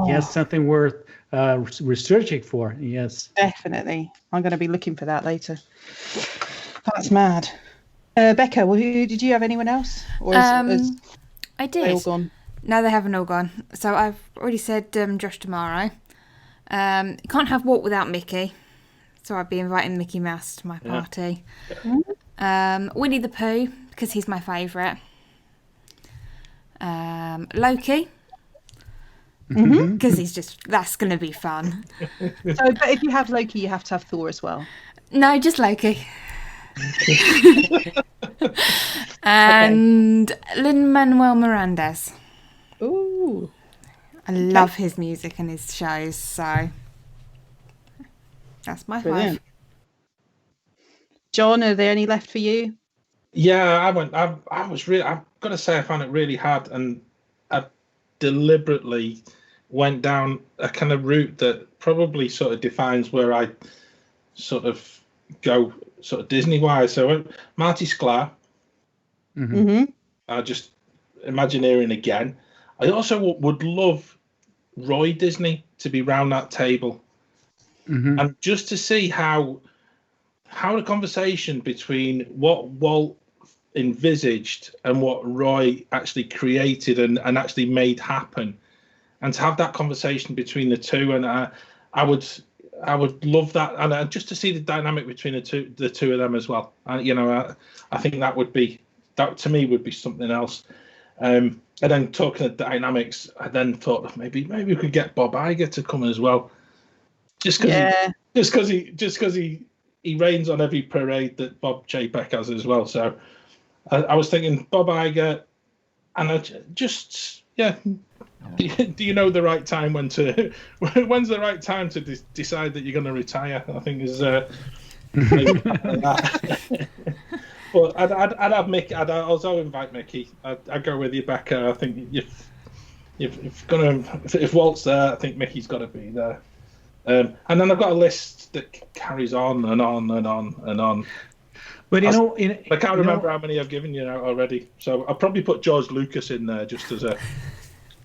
Yes, something worth researching for. Yes. Definitely. I'm going to be looking for that later. That's mad. Becca, did you have anyone else? Or I they all did. gone? No, they haven't all gone. So I've already said Josh tomorrow. You can't have Walk without Mickey. So I'd be inviting Mickey Mouse to my party. Winnie the Pooh, because he's my favourite. Loki. Because that's going to be fun. So, but if you have Loki, you have to have Thor as well. No, just Loki. And Lin-Manuel Miranda's. Ooh. I love his music and his shows, so that's my Brilliant. 5. John, are there any left for you? Yeah, I've got to say, I found it really hard, and I deliberately went down a kind of route that probably sort of defines where I sort of go sort of Disney-wise. So I went Marty Sklar. Just Imagineering again. I also would love Roy Disney to be round that table, and just to see how the conversation between what Walt envisaged and what Roy actually created and actually made happen, and to have that conversation between the two. And I would love that, and just to see the dynamic between the two of them as well. I think that to me would be something else. And then talking of dynamics, I then thought maybe we could get Bob Iger to come as well, just because he rains on every parade that Bob Chapek has as well. So I was thinking Bob Iger, and do you know the right time when's the right time to decide that you're going to retire? I think is But I'd have Mickey. I'd also invite Mickey. I'd go with you, Becca. I think if Walt's there, I think Mickey's got to be there. And then I've got a list that carries on and on and on and on. But I can't remember how many I've given you now already. So I'll probably put George Lucas in there just as a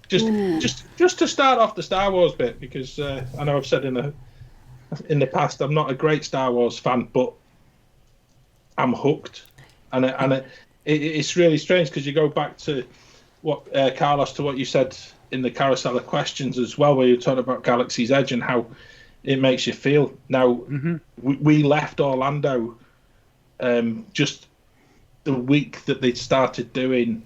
just to start off the Star Wars bit, because I know I've said in the past I'm not a great Star Wars fan, but I'm hooked. And it's really strange because you go back to what Carlos, to what you said in the Carousel of Questions as well, where you talked about Galaxy's Edge and how it makes you feel. Now, we left Orlando just the week that they started doing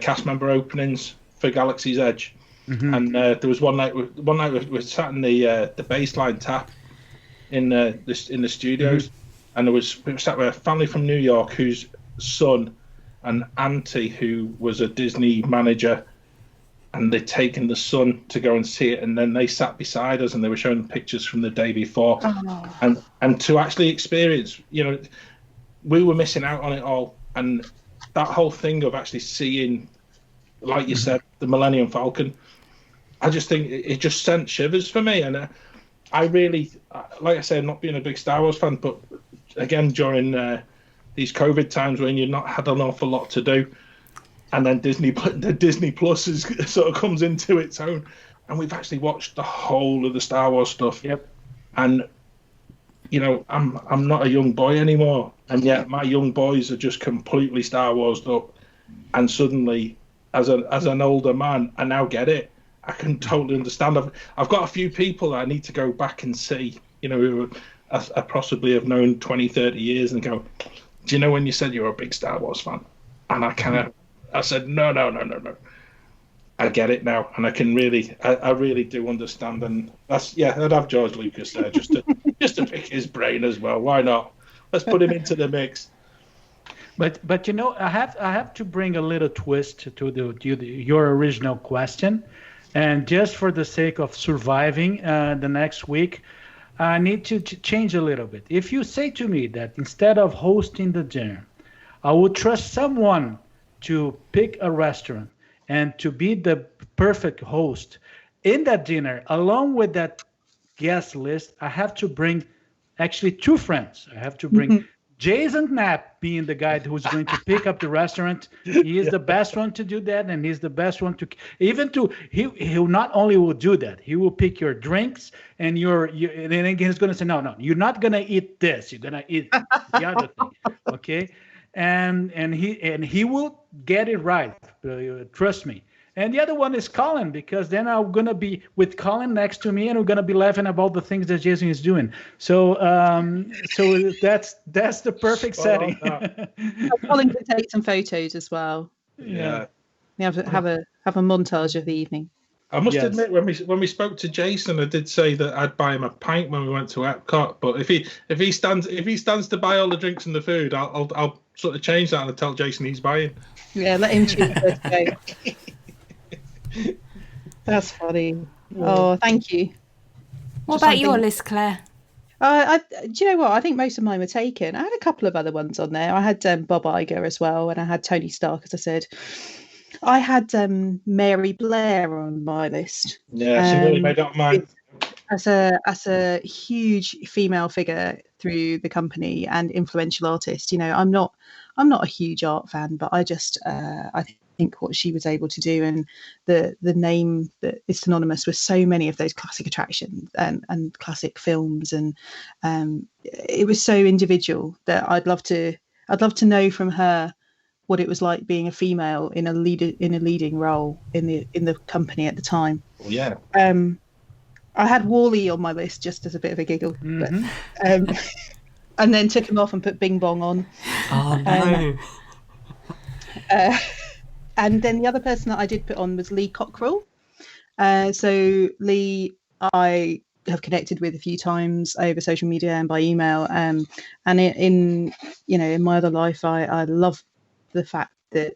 cast member openings for Galaxy's Edge, and there was one night we sat in the baseline tap in the studios, and we sat with a family from New York whose son and auntie who was a Disney manager, and they'd taken the son to go and see it, and then they sat beside us and they were showing pictures from the day before. And to actually experience, we were missing out on it all, and that whole thing of actually seeing, like you said, the Millennium Falcon, I just think it just sent shivers for me. And I really, like I said, not being a big Star Wars fan, but again, during these COVID times when you've not had an awful lot to do, and then Disney Plus sort of comes into its own, and we've actually watched the whole of the Star Wars stuff. Yep. And I'm not a young boy anymore, and yet my young boys are just completely Star Warsed up, and suddenly, as an older man, I now get it. I can totally understand. I've got a few people that I need to go back and see, who I possibly have known 20, 30 years, and go, do you know when you said you were a big Star Wars fan? And I said, no. I get it now, and I really do understand. And I'd have George Lucas there just to pick his brain as well. Why not? Let's put him into the mix. But I have to bring a little twist to your original question, and just for the sake of surviving the next week, I need to change a little bit. If you say to me that instead of hosting the dinner, I would trust someone to pick a restaurant and to be the perfect host in that dinner, along with that guest list, I have to bring actually two friends. I have to bring Jason Knapp, being the guy who's going to pick up the restaurant. He is the best one to do that, and he's the best one he not only will do that, he will pick your drinks and and then he's going to say, no, you're not going to eat this, you're going to eat the other thing, okay? And he will get it right, trust me. And the other one is Colin, because then I'm gonna be with Colin next to me, and we're gonna be laughing about the things that Jason is doing. So, so that's the perfect setting. Colin can take some photos as well. Yeah. We have a montage of the evening. I must admit, when we spoke to Jason, I did say that I'd buy him a pint when we went to Epcot. But if he stands to buy all the drinks and the food, I'll sort of change that and tell Jason he's buying. Yeah, let him choose first go. That's funny. Oh, thank you. What about your list, Claire? Do you know what? I think most of mine were taken. I had a couple of other ones on there. I had Bob Iger as well, and I had Tony Stark, as I said. I had Mary Blair on my list. Yeah, she really made up mine. As a huge female figure through the company and influential artist, you know, I'm not a huge art fan, but I just I think what she was able to do, and the name that is synonymous with so many of those classic attractions and classic films, and it was so individual that I'd love to know from her what it was like being a female in a leading role in the company at the time. Well, yeah. I had Wall-E on my list just as a bit of a giggle, but, and then took him off and put Bing Bong on. Oh no. And then the other person that I did put on was Lee Cockrell. So Lee, I have connected with a few times over social media and by email. And in my other life, I love the fact that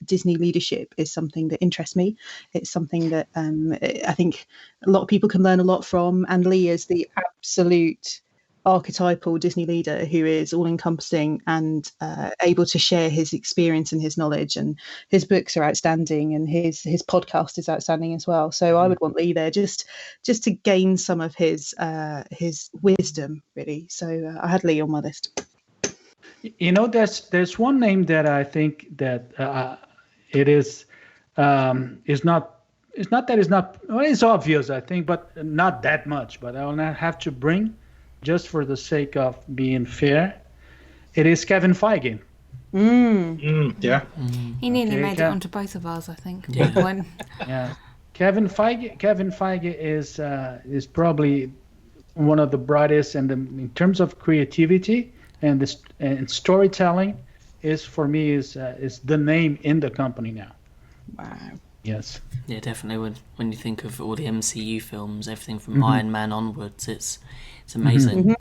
Disney leadership is something that interests me. It's something that I think a lot of people can learn a lot from. And Lee is the absolute archetypal Disney leader who is all-encompassing and able to share his experience and his knowledge. And his books are outstanding, and his podcast is outstanding as well. So I would want Lee there just to gain some of his wisdom, really. So I had Lee on my list. You know, there's one name that I think that it is not. It's not that it's not. Well, it's obvious, I think, but not that much. But I will not have to bring, just for the sake of being fair. It is Kevin Feige. Yeah. He nearly made it onto both of ours, I think. Yeah. Yeah. Kevin Feige is probably one of the brightest, and in terms of creativity and storytelling, is the name in the company now. Wow. Yes. Yeah, definitely. When you think of all the MCU films, everything from Iron Man onwards, it's amazing. Mm-hmm.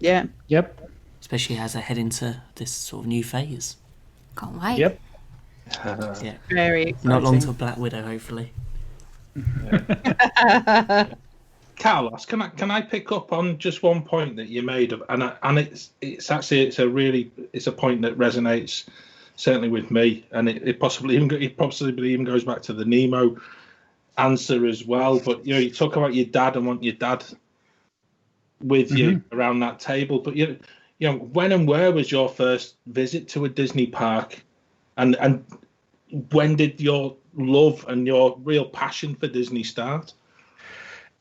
Yeah. Yep. Especially as they head into this sort of new phase. Can't wait. Yep. Yeah. Very exciting. Not long till Black Widow, hopefully. Carlos, can I pick up on just one point that you made, and it's actually it's a point that resonates certainly with me, and it possibly even goes back to the Nemo answer as well. But you talk about your dad and want your dad with you around that table. But when and where was your first visit to a Disney park, and when did your love and your real passion for Disney start?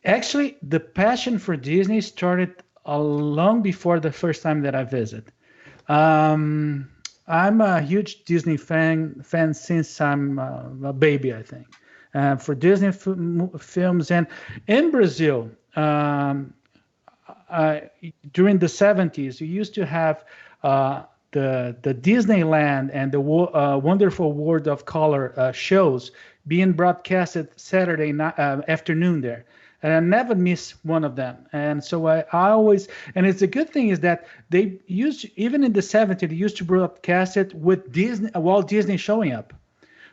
Actually, the passion for Disney started long before the first time that I visited. I'm a huge Disney fan since I'm a baby, I think. For Disney films, and in Brazil, during the 70s, you used to have the Disneyland and the Wonderful World of Color shows being broadcasted Saturday afternoon there. And I never miss one of them. And so I always, and it's a good thing is that they used, even in the 70s, they used to broadcast it with Walt Disney showing up.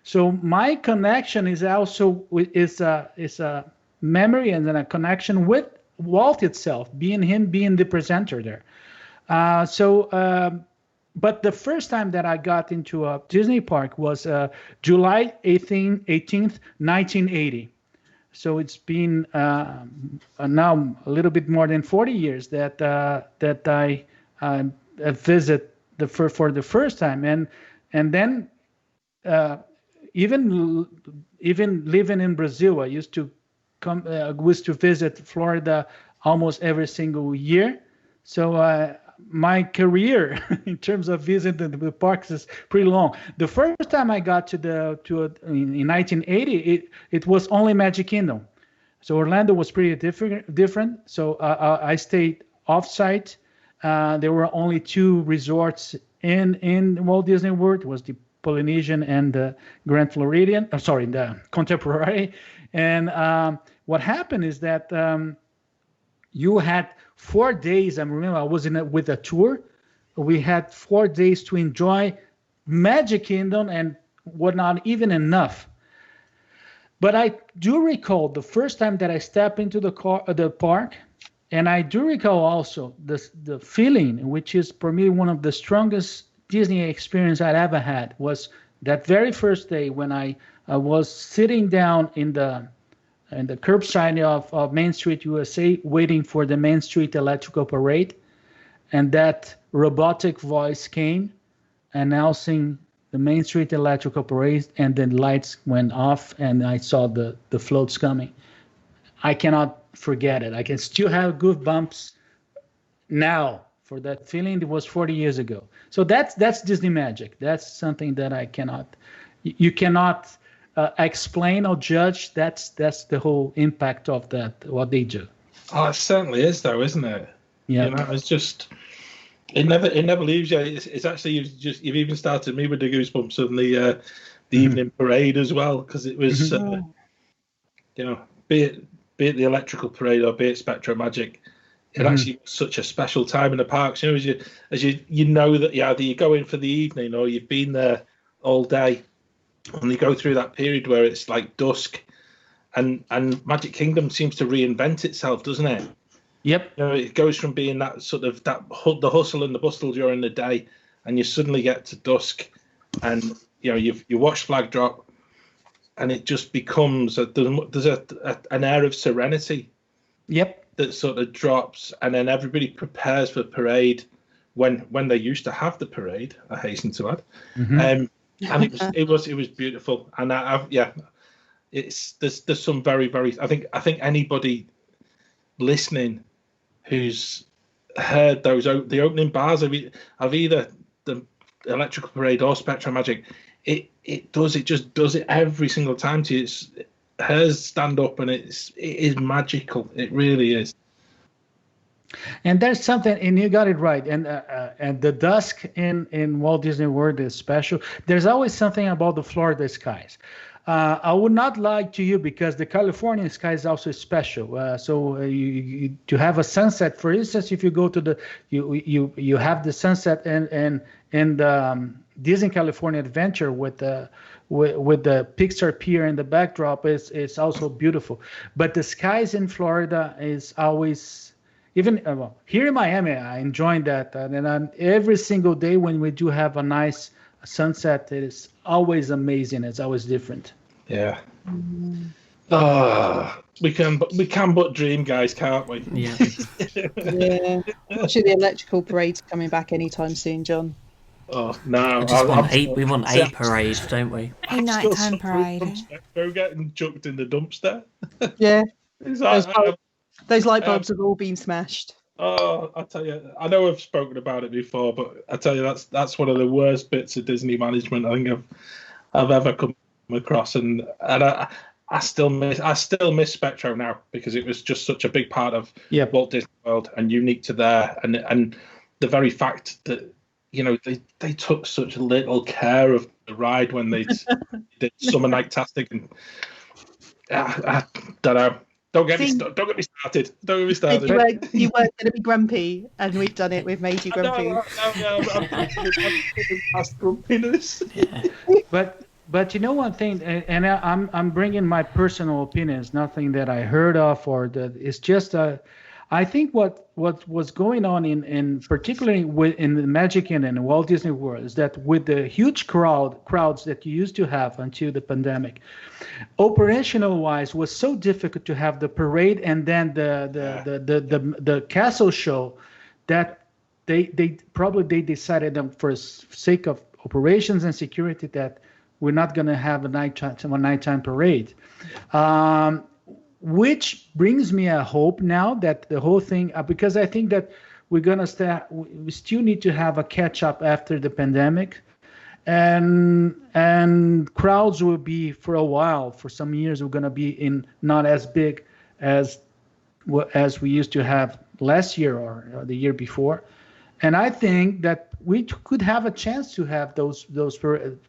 So my connection is also is a memory and then a connection with Walt itself, being the presenter there. But the first time that I got into a Disney park was July 18th, 1980. So it's been now a little bit more than 40 years that I visit for the first time, and then even living in Brazil, I used to visit Florida almost every single year. So my career in terms of visiting the parks is pretty long. The first time I got in 1980, it was only Magic Kingdom. So Orlando was pretty different. So I stayed off-site. There were only 2 resorts in Walt Disney World. It was the Polynesian and the Grand Floridian. The Contemporary. And what happened is that you had 4 days. I remember I was with a tour. We had 4 days to enjoy Magic Kingdom and whatnot, even enough. But I do recall the first time that I stepped into the park, and I do recall also the feeling, which is for me one of the strongest Disney experience I'd ever had, was that very first day when I was sitting down in the curbside of Main Street USA, waiting for the Main Street Electrical Parade, and that robotic voice came announcing the Main Street Electrical Parade, and then lights went off, and I saw the floats coming. I cannot forget it. I can still have goosebumps now for that feeling. It was 40 years ago. So that's Disney magic. That's something that you cannot explain or judge. That's the whole impact of that, what they do. Oh, it certainly is, though, isn't it? Yeah. It's just it never leaves you. It's actually you've even started me with the goosebumps on the evening parade as well, because it was be it the electrical parade or be it Spectro Magic, it actually was such a special time in the parks. As you know that either you go in for the evening or you've been there all day, and you go through that period where it's like dusk, and Magic Kingdom seems to reinvent itself, doesn't it? Yep. It goes from being that sort of the hustle and the bustle during the day, and you suddenly get to dusk, and you watch flag drop, and it just becomes there's an air of serenity. Yep. That sort of drops, and then everybody prepares for parade when they used to have the parade, I hasten to add. And it was beautiful, and there's some very, very. I think anybody listening who's heard the opening bars of either the Electrical Parade or Spectrum Magic, it just does it every single time to you. Hers stand up, and it is magical. It really is. And there's something, and you got it right. And the dusk in Walt Disney World is special. There's always something about the Florida skies. I would not lie to you, because the California sky is also special. So you to have a sunset, for instance, if you go to you have the sunset and Disney California Adventure with the Pixar Pier in the backdrop is also beautiful. But the skies in Florida is always, even here in Miami, I enjoy that. And every single day when we do have a nice sunset, it is always amazing. It's always different. Yeah. We can but dream, guys, can't we? Yeah. Yeah. Actually, the electrical parade's coming back anytime soon, John. Oh no! We want a parade, don't we? A nighttime parade. We're getting chucked in the dumpster. Yeah. Like, those light bulbs have all been smashed. Oh, I tell you, I know I've spoken about it before, but I tell you that's one of the worst bits of Disney management I think I've ever come across, and I still miss Spectro now, because it was just such a big part of Walt Disney World and unique to there, and the very fact that they took such little care of the ride when they did Summer Night-tastic, and I don't know. Don't get me started. Don't get me started. You weren't going to be grumpy, and we've done it. We've made you grumpy. I'm past grumpiness. But you know one thing, and I'm bringing my personal opinions, nothing that I heard of, or that it's just I think what was going on in particularly in the Magic and Walt Disney World is that with the huge crowds that you used to have until the pandemic, operational wise was so difficult to have the parade and then the castle show, that they decided for sake of operations and security that we're not going to have a nighttime parade. Which brings me a hope now that the whole thing, because I think that we're gonna stay. We still need to have a catch up after the pandemic, and crowds will be for a while. For some years, we're gonna be in not as big as we used to have last year or the year before. And I think that we could have a chance to have those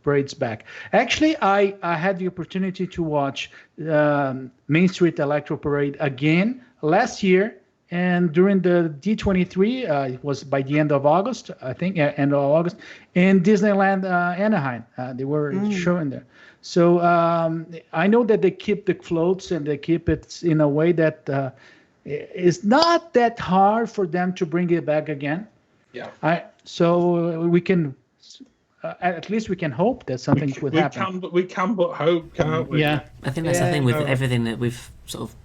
parades back. Actually, I had the opportunity to watch Main Street Electro Parade again last year, and during the D23, it was by the end of August, I think, end of August, in Disneyland Anaheim. They were showing there. So I know that they keep the floats and they keep it in a way that it's not that hard for them to bring it back again. Yeah. So we can, at least we can hope that something would happen. We can but hope, can't we? Yeah. I think that's the thing with everything that we've sort of,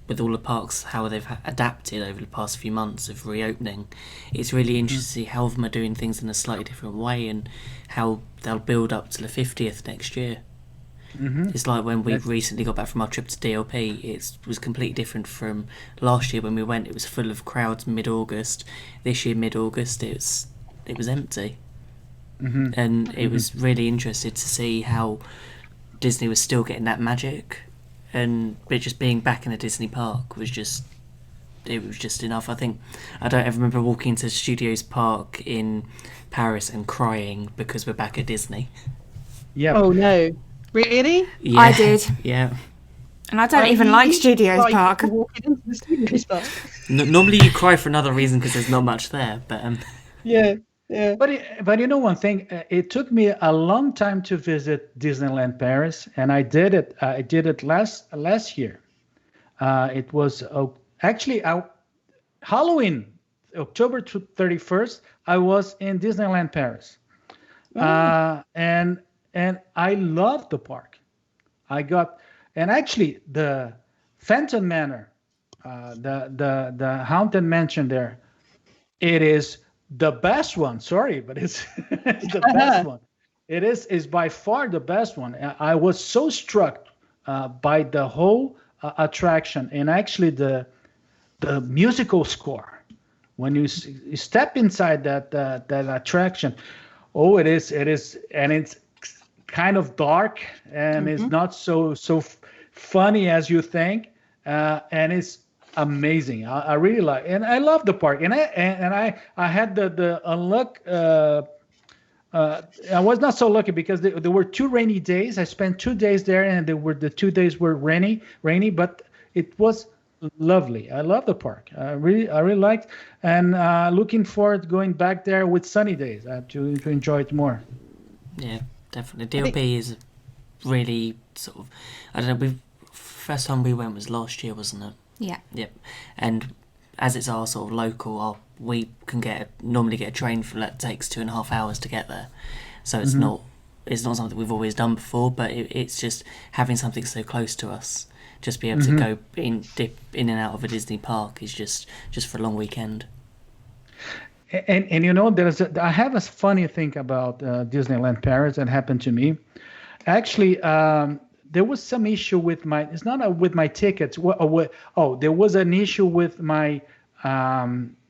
with all the parks, how they've adapted over the past few months of reopening. It's really interesting to see how them are doing things in a slightly different way and how they'll build up to the 50th next year. Mm-hmm. It's like when we recently got back from our trip to DLP, it was completely different from last year when we went. It was full of crowds mid-August. This year, mid-August, it was empty. Mm-hmm. And it was really interesting to see how Disney was still getting that magic, and but just being back in a Disney park was just enough. I don't ever remember walking into Studios Park in Paris and crying because we're back at Disney. Yeah. Oh no. Really? Yeah. I did. Yeah. And I don't even like Studios Park. Walking into the Studios Park. Normally you cry for another reason because there's not much there, but Yeah. But you know one thing, it took me a long time to visit Disneyland Paris, and I did it. I did it last year. It was actually Halloween, October 31st. I was in Disneyland Paris, and I loved the park. And actually the Phantom Manor, the Haunted Mansion there, it is the best one. Sorry, but it's the best one. It is by far the best one. I was so struck by the whole attraction, and actually the musical score. When you step inside that attraction, it is, and it's kind of dark, and it's not so funny as you think, and it's amazing. I really like, and I love the park, and I had the unluck. I was not so lucky because there were 2 rainy days. I spent 2 days there, and the 2 days were rainy, but it was lovely. I love the park. I really liked, and looking forward to going back there with sunny days to enjoy it more. Yeah, definitely. DLP is really sort of, I don't know. First time we went was last year, wasn't it? Yeah. Yep. And as it's our sort of local, we can normally get a train that takes 2.5 hours to get there. So it's not something we've always done before, but it's just having something so close to us. Just be able to go dip in and out of a Disney park is just for a long weekend. And you know, I have a funny thing about Disneyland Paris that happened to me. Actually, there was some issue with it's not with my tickets. There was an issue with my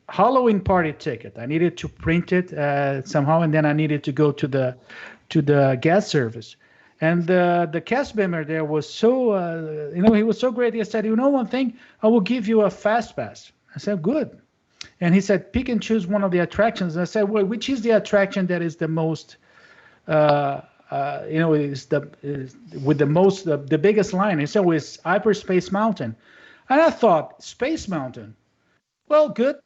Halloween party ticket. I needed to print it somehow, and then I needed to go to the guest service. And the cast member there was so, he was so great. He said, you know one thing, I will give you a fast pass. I said, good. And he said, pick and choose one of the attractions. And I said, well, which is the attraction that is the most, with the biggest line? He said, well, it's Hyperspace Mountain. And I thought, Space Mountain. Well, good.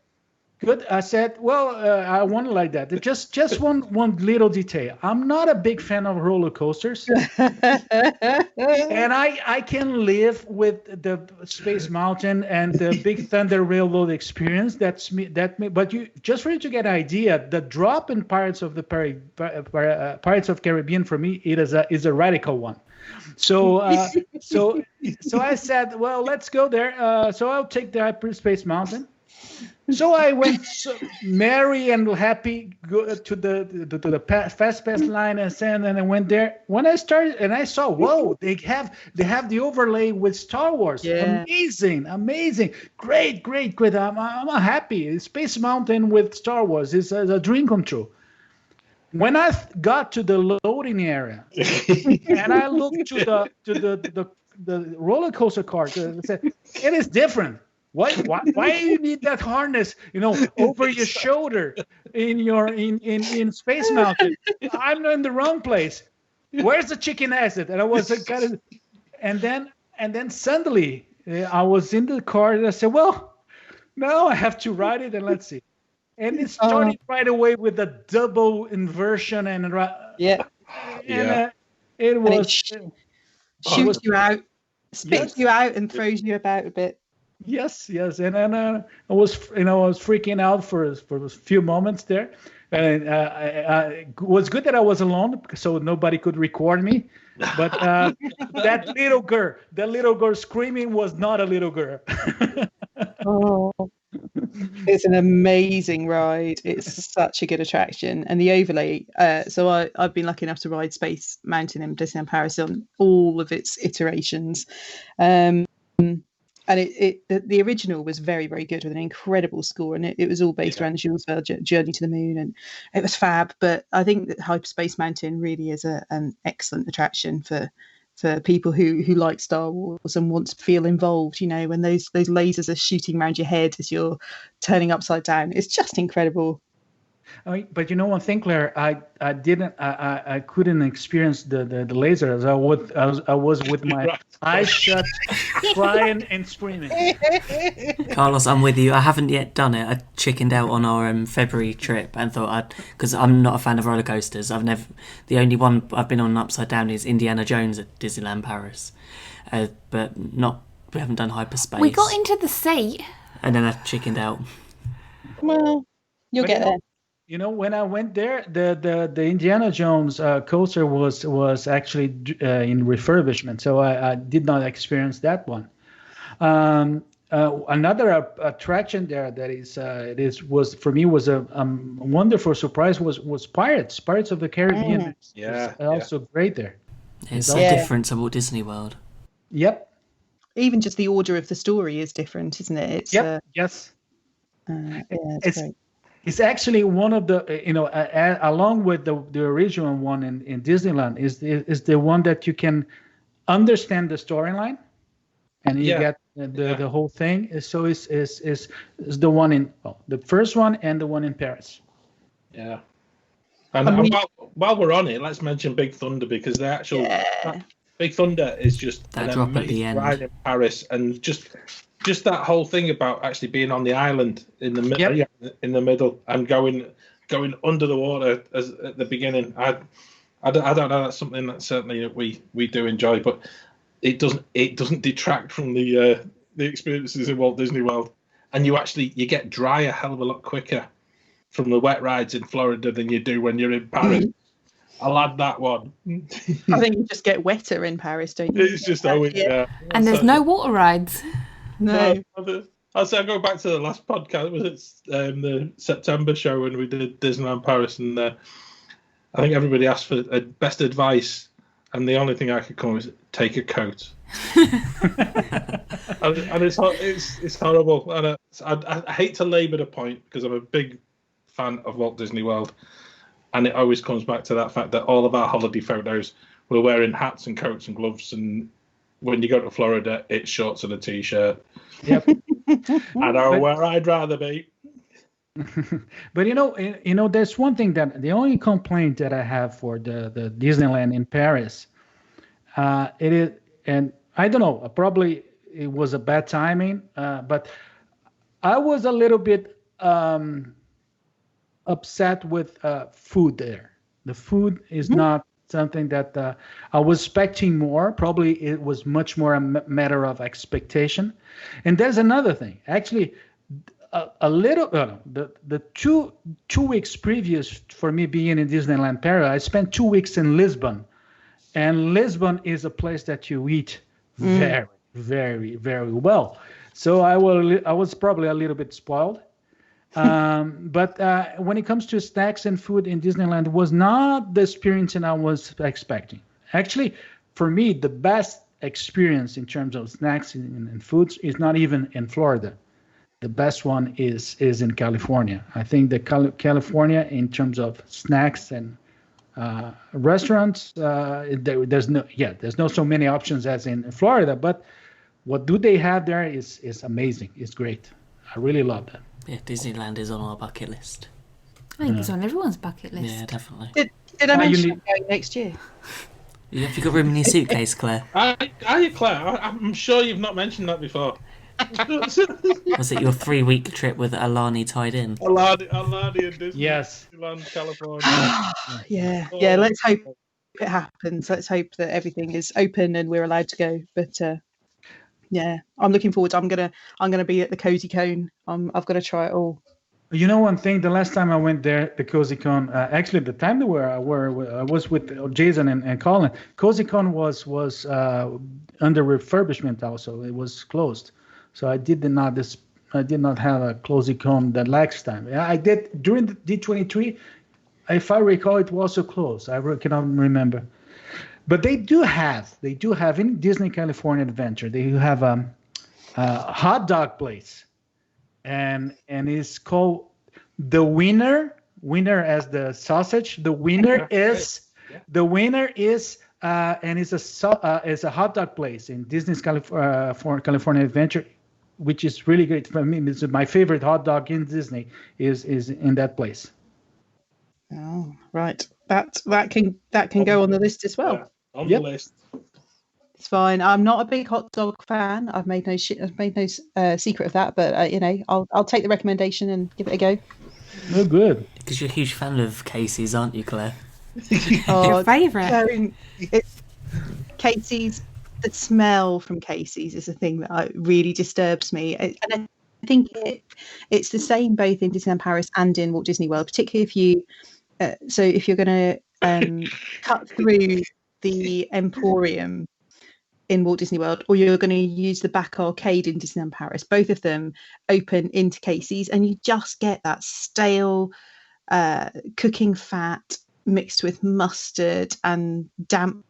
I said, well, I want it like that. Just one little detail. I'm not a big fan of roller coasters, and I can live with the Space Mountain and the Big Thunder Railroad experience. But just for you to get an idea, the drop in Pirates of Caribbean for me is a radical one. So I said, well, let's go there. So I'll take the Hyperspace Mountain. So I went merry and happy to the fast pass line and I went there. When I started and I saw, whoa, they have the overlay with Star Wars. Yeah. Amazing, great. I'm happy. Space Mountain with Star Wars is a dream come true. When I got to the loading area and I looked to the roller coaster cart, I said, it is different. Why do you need that harness, over your shoulder in Space Mountain? I'm in the wrong place. Where's the chicken exit? And I was and then suddenly I was in the car and I said, well, now I have to ride it and let's see. And it started right away with a double inversion and it was shoots you out, spits you out, and throws you about a bit. Yes, and then I was freaking out for a few moments there, and it was good that I was alone, so nobody could record me. But that little girl screaming was not a little girl. Oh, it's an amazing ride. It's such a good attraction, and the overlay. So I've been lucky enough to ride Space Mountain in Disneyland Paris on all of its iterations. And the original was very, very good with an incredible score, and it was all based around the Jules Verne Journey to the Moon, and it was fab. But I think that Hyperspace Mountain really is an excellent attraction for people who like Star Wars and want to feel involved. When those lasers are shooting around your head as you're turning upside down, it's just incredible. But one thing, Claire, I couldn't experience the lasers. I was with my eyes shut, crying and screaming. Carlos, I'm with you. I haven't yet done it. I chickened out on our February trip and thought because I'm not a fan of roller coasters. The only one I've been on upside down is Indiana Jones at Disneyland Paris, but we haven't done hyperspace. We got into the seat, and then I chickened out. Well, you'll get there. When I went there, the Indiana Jones coaster was actually in refurbishment, so I did not experience that one. Another attraction there that was for me was a wonderful surprise was Pirates of the Caribbean. Also great there. It's so different to Walt Disney World. Yep. Even just the order of the story is different, isn't it? It's, yes. It's great. It's actually one of the, along with the original one in Disneyland, is the one that you can understand the storyline, and you get the whole thing. So it's the one in the first one and the one in Paris. Yeah. And while we're on it, let's mention Big Thunder, because the actual Big Thunder is just that drop at the end ride in Paris, and just that whole thing about actually being on the island in the middle and going under the water as at the beginning. I don't know. That's something that certainly we do enjoy, but it doesn't detract from the experiences in Walt Disney World. And you get dry a hell of a lot quicker from the wet rides in Florida than you do when you're in Paris. I'll add that one. I think you just get wetter in Paris, don't you? It's just always and there's no water rides. No. I'll go back to the last podcast. It was the September show when we did Disneyland Paris, and I think everybody asked for best advice, and the only thing I could come is take a coat. and it's horrible, and I hate to labour the point because I'm a big fan of Walt Disney World, and it always comes back to that fact that all of our holiday photos we're wearing hats and coats and gloves, and when you go to Florida, it's shorts and a t-shirt. Yep. I know where I'd rather be. But there's one thing that the only complaint that I have for the Disneyland in Paris, it is, and I don't know, probably it was a bad timing, but I was a little bit upset with food there. The food is not something that I was expecting more. Probably it was much more a matter of expectation. And there's another thing. Actually, the 2 weeks previous for me being in Disneyland Paris, I spent 2 weeks in Lisbon. And Lisbon is a place that you eat very, very, very well. So I was probably a little bit spoiled. But when it comes to snacks and food in Disneyland, it was not the experience that I was expecting. Actually, for me, the best experience in terms of snacks and foods is not even in Florida. The best one is in California. I think California, in terms of snacks and restaurants, there's no so many options as in Florida. But what do they have there is amazing. It's great. I really love that. Yeah, Disneyland is on our bucket list. I think it's on everyone's bucket list. Yeah, definitely. Did I mention going next year? Have you got room in your suitcase, Claire? Are you, Claire? I'm sure you've not mentioned that before. Was it your 3-week trip with Alani tied in? Alani and Disneyland, Yes. California. Yeah. Let's hope it happens. Let's hope that everything is open and we're allowed to go. But yeah, I'm looking forward. I'm gonna be at the Cozy Cone. I've got to try it all. You know, one thing, the last time I went there, the Cozy Con, actually the time where I was with Jason and Colin, Cozy Con was under refurbishment also. It was closed. So I did not have a Cozy Con that last time. I did during the D23. If I recall, it was also closed. I cannot remember. But they do have in Disney California Adventure, they have a hot dog place. And it's called the Winner as the sausage. The winner is and it's a hot dog place in Disney's California Adventure, which is really great for me. It's my favorite hot dog in Disney is in that place. Oh, right. That can go on the list as well. Yeah, on the list. It's fine. I'm not a big hot dog fan. I've made no secret of that. But I'll take the recommendation and give it a go. Oh, good. Because you're a huge fan of Casey's, aren't you, Claire? Your favourite? Casey's. The smell from Casey's is a thing that really disturbs me, and I think it's the same both in Disneyland Paris and in Walt Disney World. Particularly if you're going to cut through the Emporium in Walt Disney World, or you're going to use the back arcade in Disneyland Paris. Both of them open into Casey's, and you just get that stale cooking fat mixed with mustard and damp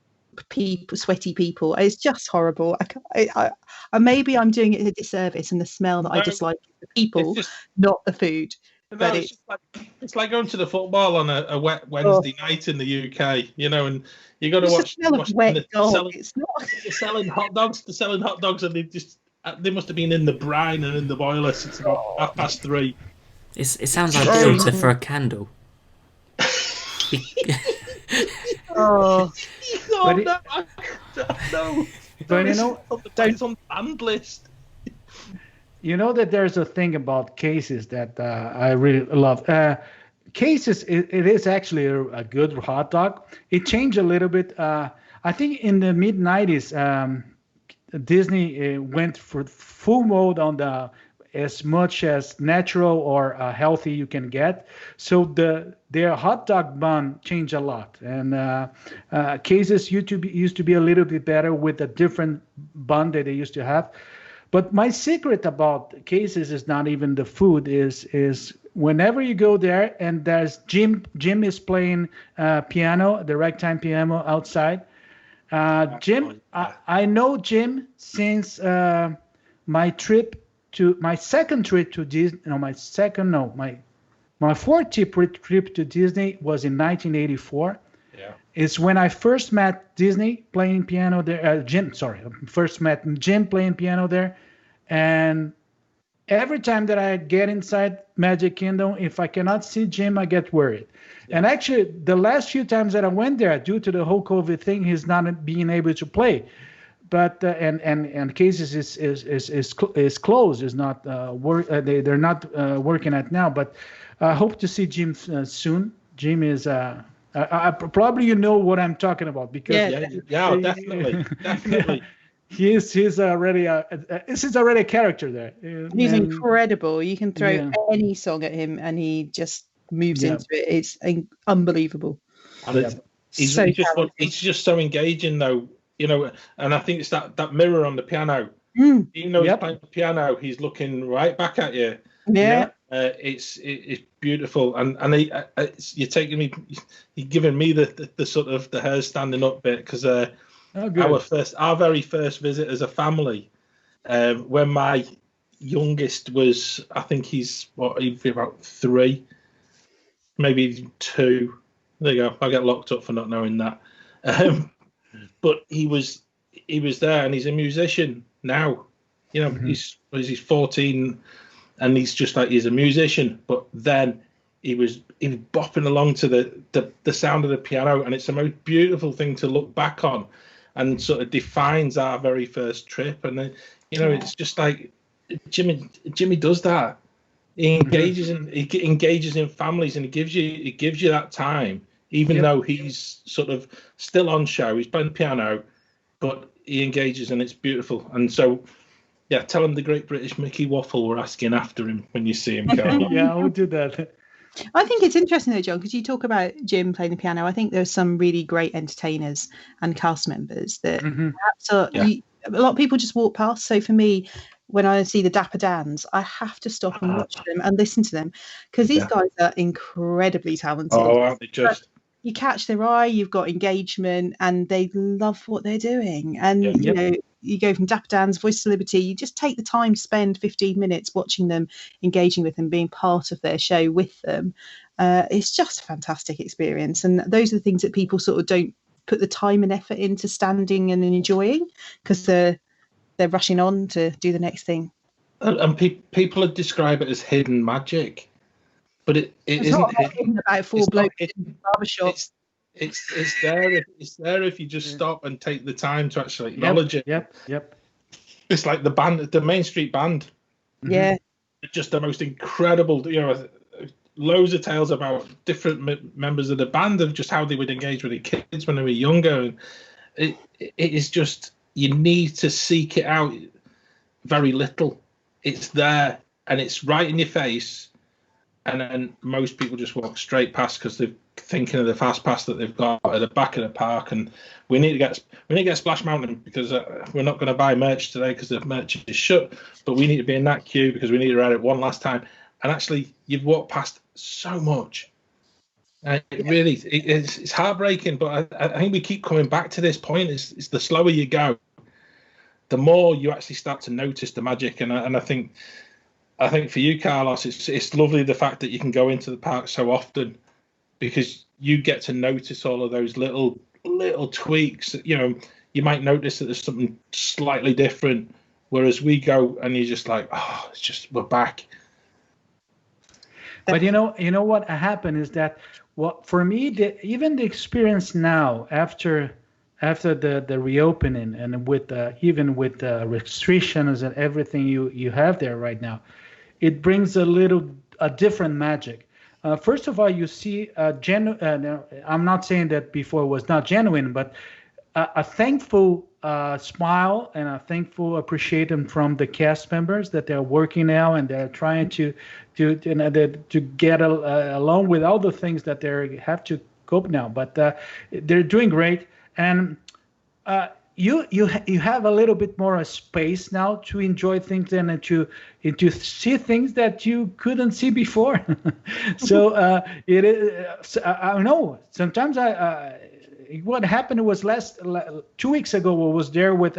sweaty people. It's just horrible. I maybe I'm doing it a disservice, and the smell that I dislike is the people, not the food. No, it's like going to the football on a wet Wednesday night in the UK, and you got to watch. The smell of wet dog. They're selling hot dogs. And they must have been in the brine and in the boiler since about 3:30. It sounds like filter for a candle. Oh, I don't know. But it's on the banned list. You know that there's a thing about Casey's that I really love. Casey's, it is actually a good hot dog. It changed a little bit. I think in the mid-90s, Disney went for full mode on the as much as natural or healthy you can get. So their hot dog bun changed a lot. And Casey's used to be a little bit better with a different bun that they used to have. But my secret about Casey's is not even the food, is whenever you go there and there's Jim is playing piano, the ragtime piano outside. Jim, I know Jim since my second trip to Disney. My fourth trip to Disney was in 1984. Yeah. It's when I first met Disney playing piano there. First met Jim playing piano there, and every time that I get inside Magic Kingdom, if I cannot see Jim, I get worried. Yeah. And actually, the last few times that I went there, due to the whole COVID thing, he's not being able to play. But and Casey's is closed. Is not they're not working at now. But I hope to see Jim soon. Jim is. Probably you know what I'm talking about because definitely. He's already a character there. He's incredible. You can throw any song at him and he just moves into it. It's unbelievable. And he's just so engaging though, and I think it's that mirror on the piano Even though he's playing the piano, he's looking right back at you. Yeah. It's beautiful, and you're taking me, you're giving me the sort of the hair standing up bit, because our very first visit as a family, when my youngest was, I think he'd be about 3, maybe 2. There you go. I get locked up for not knowing that. But he was there, and he's a musician now. You know, he's 14, and he's a musician. But then he was bopping along to the sound of the piano, and it's the most beautiful thing to look back on, and sort of defines our very first trip. And then, it's just like Jimmy does that. He engages in families, and he gives you that time, even though he's sort of still on show. He's playing the piano, but he engages, and it's beautiful. And so, yeah, tell him the Great British Mickey Waffle we're asking after him when you see him, Carl. Yeah, I'll do that. I think it's interesting though, John, because you talk about Jim playing the piano. I think there's some really great entertainers and cast members that perhaps a lot of people just walk past. So for me, when I see the Dapper Dans, I have to stop and watch them and listen to them, because these guys are incredibly talented. Oh, aren't they just? You catch their eye, you've got engagement, and they love what they're doing. And you go from Dapper Dans, Voice to Liberty, you just take the time to spend 15 minutes watching them, engaging with them, being part of their show with them. It's just a fantastic experience. And those are the things that people sort of don't put the time and effort into standing and enjoying, because they're rushing on to do the next thing. And people describe it as hidden magic. But it isn't about 4 blokes in the barbershop. It's there. It's there if you just stop and take the time to actually acknowledge it. Yep. It's like the band, the Main Street Band. Yeah. Just the most incredible. Loads of tales about different members of the band, of just how they would engage with the kids when they were younger. And it is just, you need to seek it out. Very little. It's there, and it's right in your face. And then most people just walk straight past because they're thinking of the fast pass that they've got at the back of the park. And we need to get Splash Mountain, because we're not going to buy merch today because the merch is shut. But we need to be in that queue because we need to ride it one last time. And actually, you've walked past so much. And it's heartbreaking. But I think we keep coming back to this point. It's the slower you go, the more you actually start to notice the magic. And I think for you, Carlos, it's lovely the fact that you can go into the park so often, because you get to notice all of those little tweaks. You might notice that there's something slightly different, whereas we go and you're just like, it's just, we're back. But you know what happened is that, for me, even the experience now after the reopening, and even with the restrictions and everything you have there right now, it brings a different magic. First of all, you see I'm not saying that before was not genuine, but a thankful smile and a thankful appreciation from the cast members that they're working now, and they're trying to get along with all the things that they have to cope now. But they're doing great, and you have a little bit more space now to enjoy things and to see things that you couldn't see before. So it is. I know sometimes what happened was 2 weeks ago. What was there with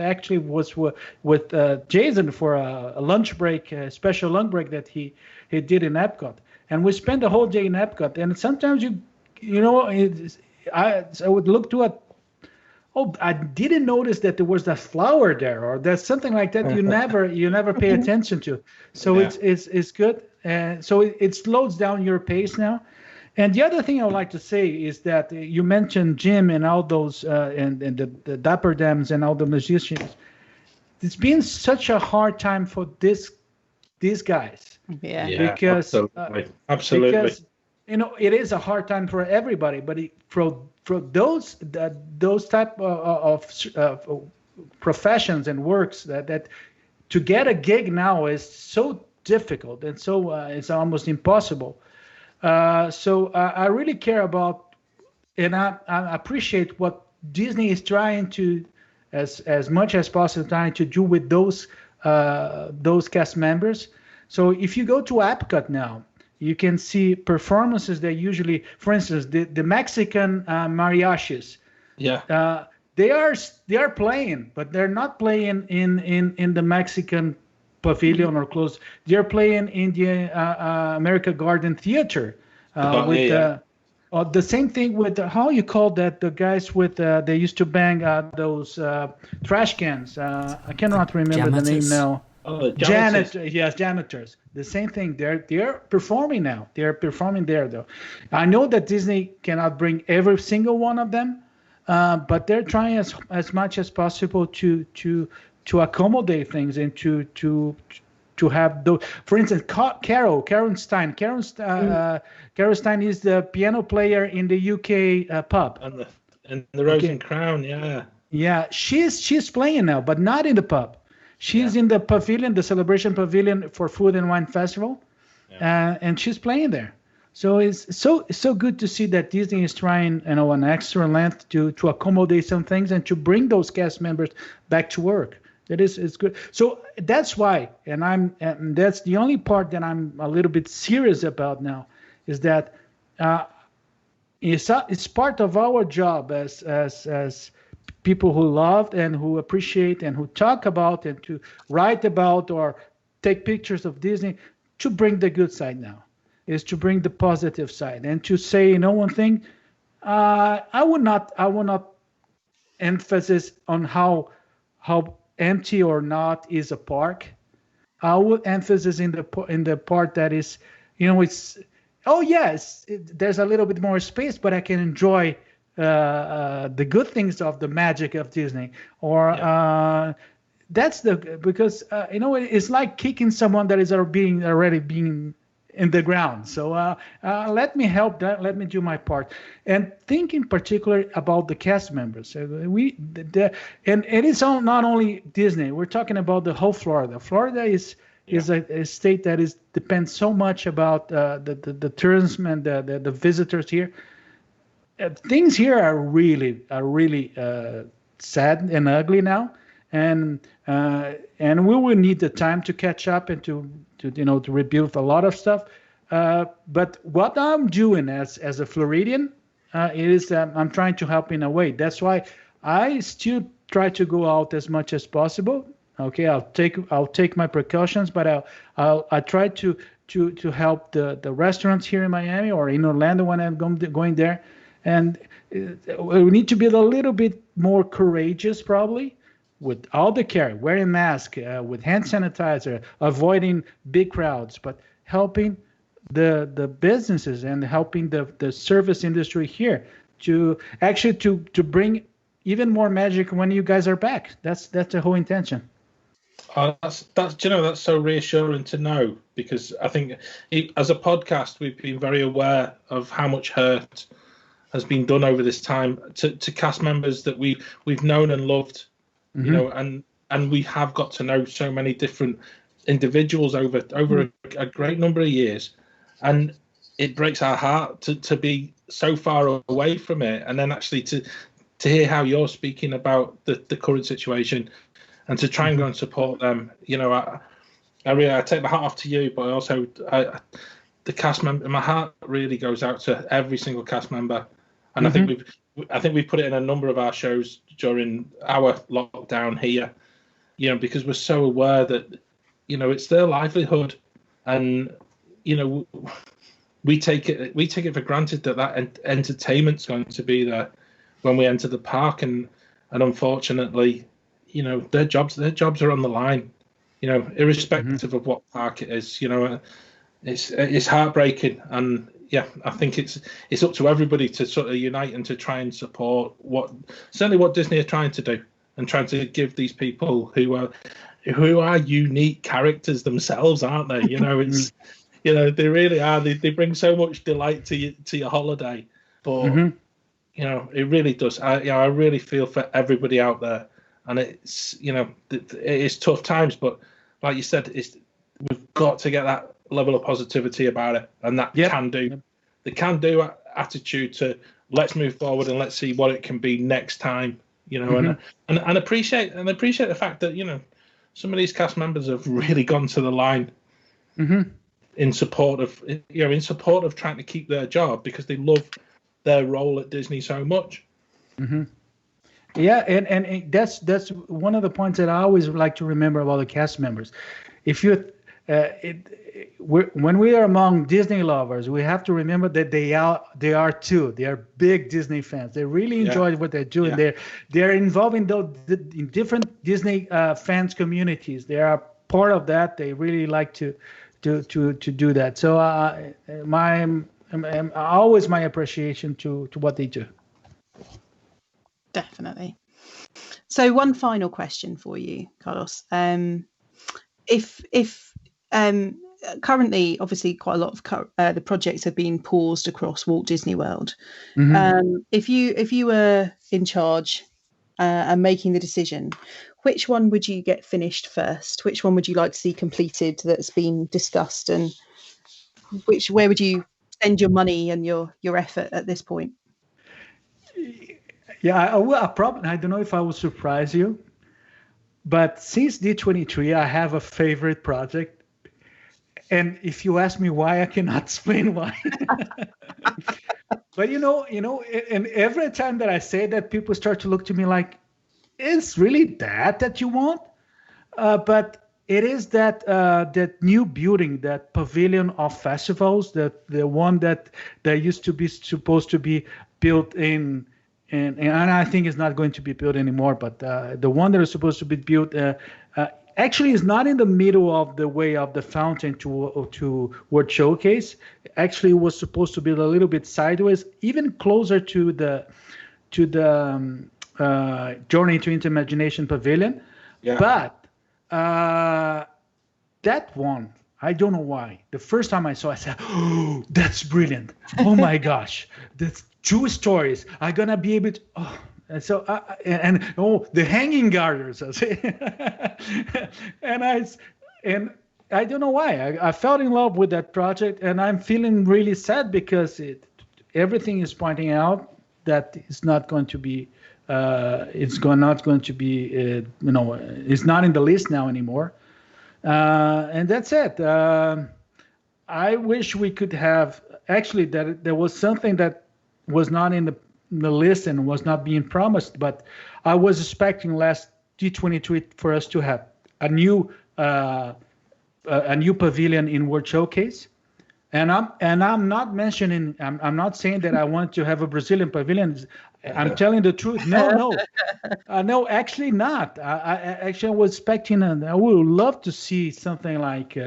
Jason for a lunch break, a special lunch break that he did in Epcot, and we spent the whole day in Epcot. And sometimes I would look to it. Oh, I didn't notice that there was that flower there, or there's something like that you never pay attention to. So it's good. So it slows down your pace now. And the other thing I would like to say is that you mentioned Jim and all those and the Dapper Dans and all the musicians. It's been such a hard time for these guys. Yeah. Because absolutely. Because, it is a hard time for everybody, but for those type of professions and works that to get a gig now is so difficult, and so it's almost impossible. So I really care about, and I appreciate what Disney is trying to as much as possible, trying to do with those cast members. So if you go to Epcot now, you can see performances that usually, for instance, the Mexican mariachis. Yeah. They are playing, but they're not playing in the Mexican pavilion or close. They're playing in the America Garden Theater the same thing with how you call that, the guys with they used to bang those trash cans. I cannot remember the name now. Janitors. The same thing. They're performing now. They're performing there though. I know that Disney cannot bring every single one of them, but they're trying as much as possible to accommodate things and to have those. For instance, Karen Stein. Karen Stein is the piano player in the UK pub. And the Rose and Crown, yeah. Yeah, she's playing now, but not in the pub. She's in the pavilion, the Celebration Pavilion for Food and Wine Festival, and she's playing there. So it's so good to see that Disney is trying, an extra length to accommodate some things and to bring those cast members back to work. It's good. So that's why, and that's the only part that I'm a little bit serious about now, is that it's part of our job as people who love and who appreciate and who talk about and to write about or take pictures of Disney, to bring the good side now, is to bring the positive side and to say, one thing, I would not emphasize on how empty or not is a park. I would emphasize in the part that is, it's, there's a little bit more space, but I can enjoy the good things of the magic of Disney. Or that's because it's like kicking someone that is already being in the ground. So let me help that. Let me do my part, and think in particular about the cast members. And it is not only Disney. We're talking about the whole Florida. Florida is a state that depends so much about the tourism and the visitors here. Things here are really sad and ugly now, and we will need the time to catch up and to rebuild a lot of stuff. But what I'm doing as a Floridian is I'm trying to help in a way. That's why I still try to go out as much as possible. Okay, I'll take my precautions, but I try to help the restaurants here in Miami or in Orlando when I'm going there. And we need to be a little bit more courageous, probably, with all the care, wearing masks, with hand sanitizer, avoiding big crowds, but helping the businesses and helping the service industry here to actually to bring even more magic when you guys are back. That's the whole intention. That's so reassuring to know, because I think as a podcast we've been very aware of how much hurt has been done over this time to cast members that we've known and loved, and we have got to know so many different individuals over a great number of years, and it breaks our heart to be so far away from it, and then actually to hear how you're speaking about the current situation and to try and go and support them. I take my hat off to you, but also the cast member, my heart really goes out to every single cast member. And I think we've put it in a number of our shows during our lockdown here, because we're so aware that, it's their livelihood, and, we take it for granted that entertainment's going to be there when we enter the park, and unfortunately, their jobs are on the line, irrespective of what park it is. It's heartbreaking, and I think it's up to everybody to sort of unite and to try and support what Disney are trying to do, and trying to give these people who are unique characters themselves, aren't they? It's they really are. They bring so much delight to your holiday, but it really does. I really feel for everybody out there, and it's it's tough times, but like you said, we've got to get that level of positivity about it, and that the can do attitude to let's move forward and let's see what it can be next time. you know, and appreciate the fact that, you know, some of these cast members have really gone to the line in support of trying to keep their job because they love their role at Disney so much. Yeah, and that's one of the points that I always like to remember about the cast members. If you when we are among Disney lovers, we have to remember that they are too. They are big Disney fans. They really enjoy what they're doing. They're involved in different Disney fans communities. They are part of that. They really like to do that. So always my appreciation to what they do. Definitely. So one final question for you, Carlos. If currently, obviously, quite a lot of the projects have been paused across Walt Disney World. If you were in charge and making the decision, which one would you get finished first? Which one would you like to see completed that's been discussed, and where would you spend your money and your effort at this point? Yeah, I don't know if I will surprise you, but since D23, I have a favorite project. And if you ask me why, I cannot explain why. But you know, and every time that I say that, people start to look to me like, "It's really that you want?" But it is that new building, that pavilion of festivals, the one that used to be supposed to be built in. And I think it's not going to be built anymore. But the one that is supposed to be built actually is not in the middle of the way of the fountain to World Showcase. Actually, it was supposed to be a little bit sideways, even closer to the Journey into Imagination Pavilion. Yeah. But that one, I don't know why. The first time I saw it, I said, "Oh, that's brilliant! Oh my gosh, that's 2 stories. I'm gonna be able to." Oh. And so, the hanging garters, I say, and I don't know why. I fell in love with that project, and I'm feeling really sad because everything is pointing out that it's not going to be, it's not going to be, it's not in the list now anymore, and that's it. I wish we could have actually that there was something that was not in the list and was not being promised, but I was expecting last D23 for us to have a new pavilion in World Showcase, and I'm not mentioning, I'm not saying that I want to have a Brazilian pavilion. I'm telling the truth. No, actually not. I was expecting, I would love to see something like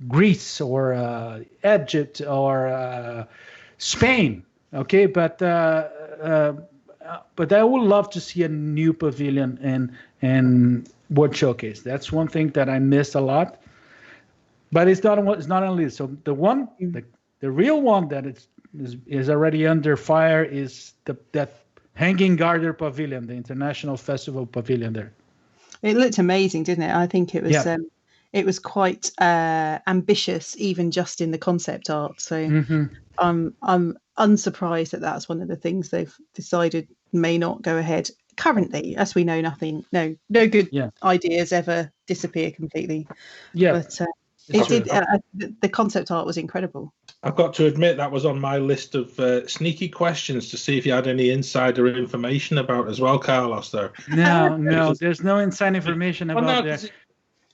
Greece or Egypt or Spain. Okay, but I would love to see a new pavilion in World Showcase. That's one thing that I missed a lot. But it's not on the list. So the one, the real one that is already under fire is that Hanging Garter Pavilion, the International Festival Pavilion there. It looked amazing, didn't it? I think it was. Yeah. It was quite ambitious, even just in the concept art. So I'm unsurprised that that's one of the things they've decided may not go ahead currently. As we know, no good ideas ever disappear completely. Yeah, but it did. The concept art was incredible. I've got to admit that was on my list of sneaky questions to see if you had any insider information about as well, Carlos. Though no, there's no inside information about that.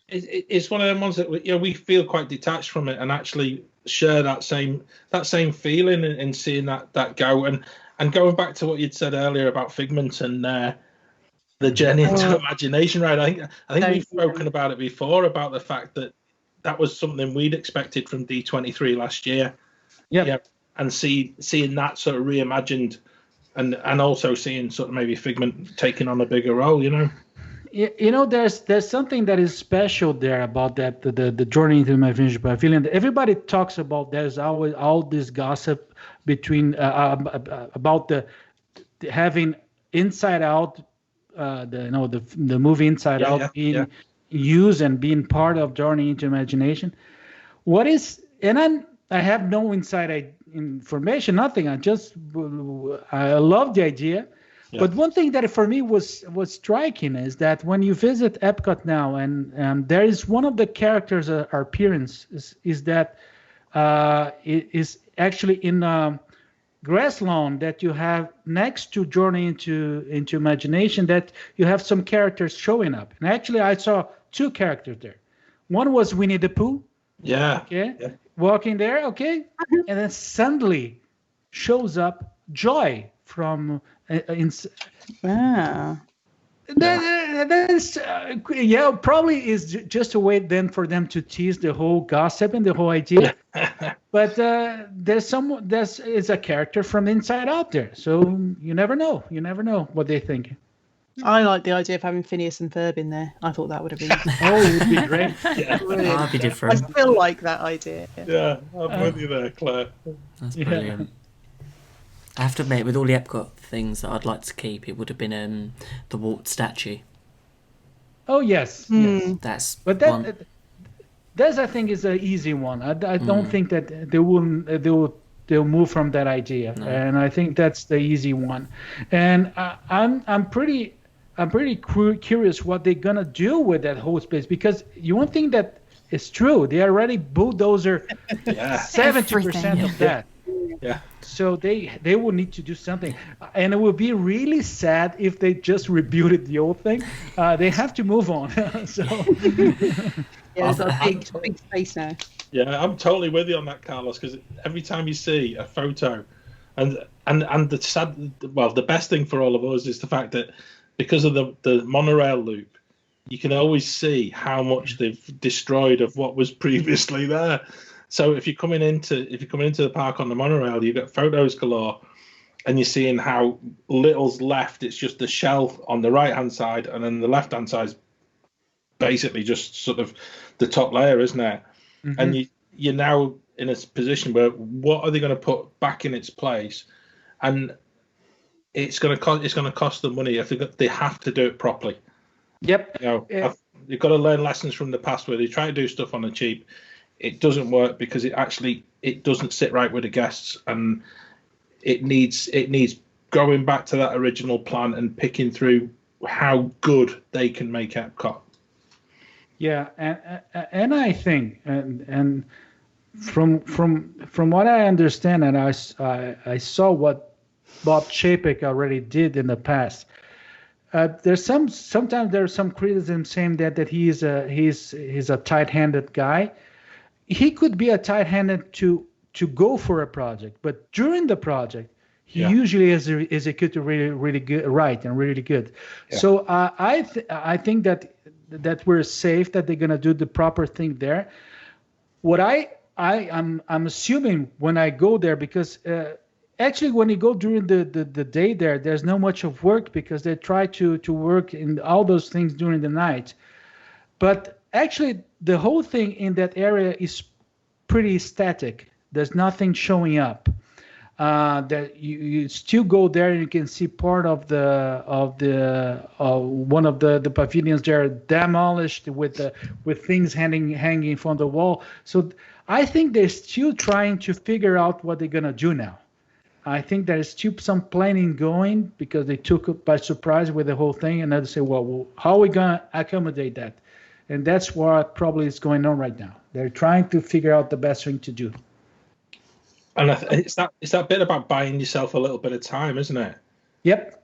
It's one of them ones that we feel quite detached from it and actually share that same feeling in seeing that go and going back to what you'd said earlier about Figment and the journey into imagination, right? I think we've spoken about it before, about the fact that was something we'd expected from D23 last year. Yeah, and seeing that sort of reimagined and also seeing sort of maybe Figment taking on a bigger role, there's something that is special there about that the Journey into Imagination Pavilion. Everybody talks about. There's always all this gossip between about the having Inside Out, the movie Inside Out being used and being part of Journey into Imagination. I have no inside information, nothing. I love the idea. Yeah. But one thing that for me was striking is that when you visit Epcot now, and there is one of the characters' appearance is that it is actually in grass lawn that you have next to Journey into Imagination, that you have some characters showing up. And actually, I saw two characters there. One was Winnie the Pooh. Yeah. Okay. Yeah. Walking there. Okay. And then suddenly shows up Joy from Wow. That is, probably is just a way then for them to tease the whole gossip and the whole idea. But there's a character from Inside Out there, so you never know. You never know what they think. I like the idea of having Phineas and Ferb in there. I thought that would have been. It would be great. Yeah. That'd be different. I still like that idea. Yeah, I'm with you there, Claire. That's brilliant. I have to admit, with all the Epcot things that I'd like to keep, it would have been the Walt statue. Oh yes, yes. That's But that's I think is an easy one. I don't think that they'll move from that idea, and I think that's the easy one. And I'm pretty curious what they're gonna do with that whole space, because you won't think that it's true. They already bulldozer 70% of that. Yeah. So they will need to do something, and it will be really sad if they just rebuild the old thing. They have to move on. So Yeah, it's got a big space now. Yeah, I'm totally with you on that, Carlos. Because every time you see a photo, and the best thing for all of us is the fact that because of the monorail loop, you can always see how much they've destroyed of what was previously there. So if you're coming into the park on the monorail, you've got photos galore, and you're seeing how little's left. It's just the shell on the right hand side, and then the left hand side is basically just sort of the top layer, isn't it? Mm-hmm. And you're now in a position where what are they going to put back in its place, and it's going to cost them money if they have to do it properly. Yep. You've got to learn lessons from the past where they try to do stuff on the cheap. It doesn't work because it doesn't sit right with the guests, and it needs going back to that original plan and picking through how good they can make Epcot. Yeah, and I think and from what I understand, and I saw what Bob Chapek already did in the past. Sometimes there's some criticism saying that he's a tight-handed guy. He could be a tight-handed to go for a project, but during the project, he usually is executed really good, right, and really good. Yeah. So I think that we're safe, that they're gonna do the proper thing there. What I'm assuming when I go there, because actually when you go during the day there's not much of work, because they try to work in all those things during the night, but actually, the whole thing in that area is pretty static. There's nothing showing up. That you still go there and you can see part of one of the pavilions there demolished with things hanging from the wall. So I think they're still trying to figure out what they're gonna do now. I think there's still some planning going, because they took it by surprise with the whole thing, and they say, well, how are we gonna accommodate that? And that's what probably is going on right now. They're trying to figure out the best thing to do. And it's that bit about buying yourself a little bit of time, isn't it? Yep.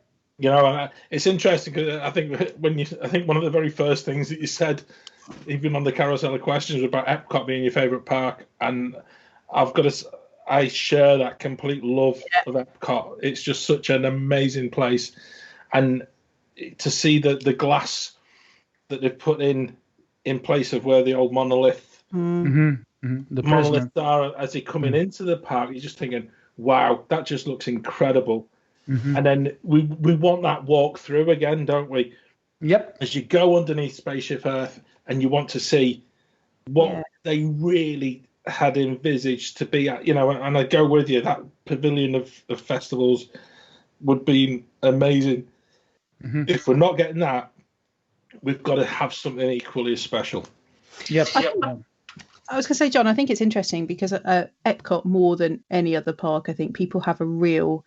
It's interesting because I think one of the very first things that you said, even on the Carousel of Questions, was about Epcot being your favourite park, and I share that complete love of Epcot. It's just such an amazing place, and to see the glass that they've put in place of where the old monoliths are as they're coming into the park, you're just thinking, wow, that just looks incredible. Mm-hmm. And then we want that walk through again, don't we? Yep. As you go underneath Spaceship Earth, and you want to see what they really had envisaged to be at, and I go with you, that pavilion of festivals would be amazing. Mm-hmm. If we're not getting that, we've got to have something equally as special. Yep. I was going to say, John, I think it's interesting because at Epcot, more than any other park, I think people have a real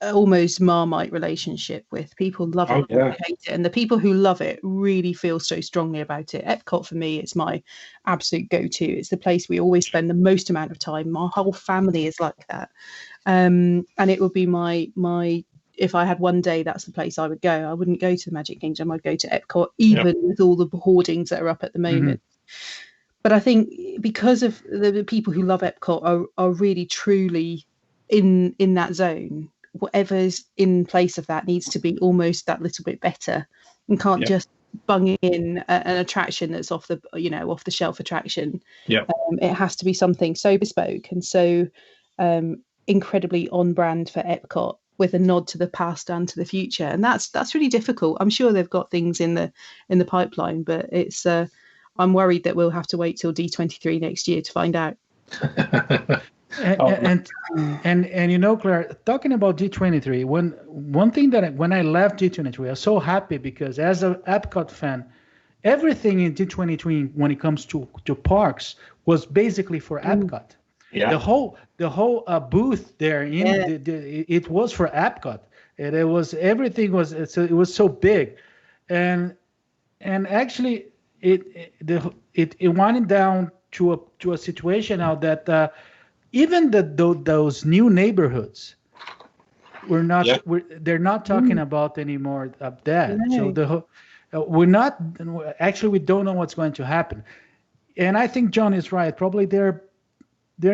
almost Marmite relationship with. People love it, hate it, and the people who love it really feel so strongly about it. Epcot for me is my absolute go-to. It's the place we always spend the most amount of time. My whole family is like that, and it would be my if I had one day, that's the place I would go. I wouldn't go to the Magic Kingdom. I'd go to Epcot, even with all the hoardings that are up at the moment. But I think because of the people who love Epcot are really truly in that zone, whatever's in place of that needs to be almost that little bit better, and can't just bung in an attraction that's off the shelf attraction. It has to be something so bespoke and so incredibly on brand for Epcot, with a nod to the past and to the future. And that's really difficult. I'm sure they've got things in the pipeline, but it's I'm worried that we'll have to wait till D23 next year to find out. And you know, Claire, talking about D23, one thing that when I left D23, I was so happy because as an Epcot fan, everything in D23 when it comes to parks was basically for Epcot. The whole booth there it was for Epcot, and it was everything was it was so big, and actually it winding down to a situation now that even those new neighborhoods they're not talking about anymore of that. So we don't know what's going to happen, and I think John is right. Probably they're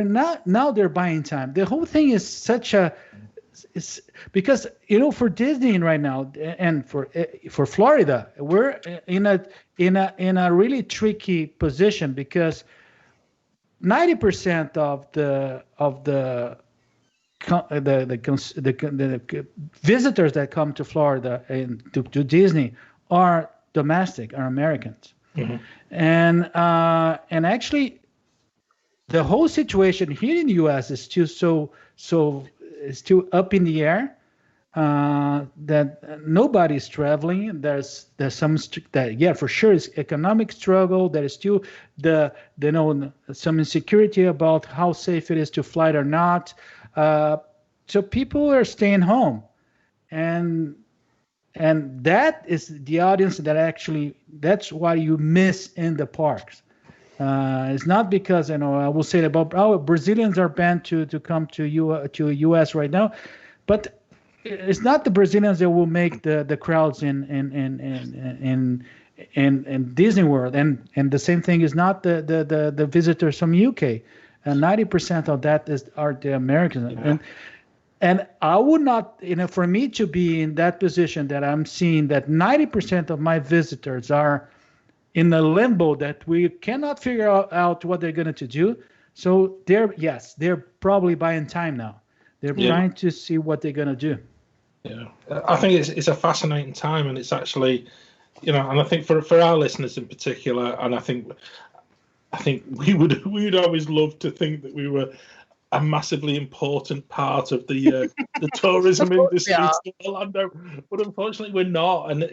not now. They're buying time. The whole thing is because for Disney right now and for Florida, we're in a really tricky position because 90% of the visitors that come to Florida and to Disney are domestic, are Americans, and actually. The whole situation here in the U.S. is still still up in the air. That nobody's traveling. There's some for sure is economic struggle. There is still some insecurity about how safe it is to fly or not. So people are staying home, and that is the audience that's what you miss in the parks. It's not because I will say about Brazilians are banned to come to U.S. right now, but it's not the Brazilians that will make the crowds in Disney World, and the same thing is not the visitors from UK, and 90% of that are the Americans, and I would not for me to be in that position that I'm seeing that 90% of my visitors are in a limbo that we cannot figure out what they're going to do. So they're probably buying time now. They're trying to see what they're going to do. Yeah, I think it's a fascinating time, and it's actually, and I think for our listeners in particular, and I think we would always love to think that we were a massively important part of the tourism industry in Orlando, but unfortunately we're not, and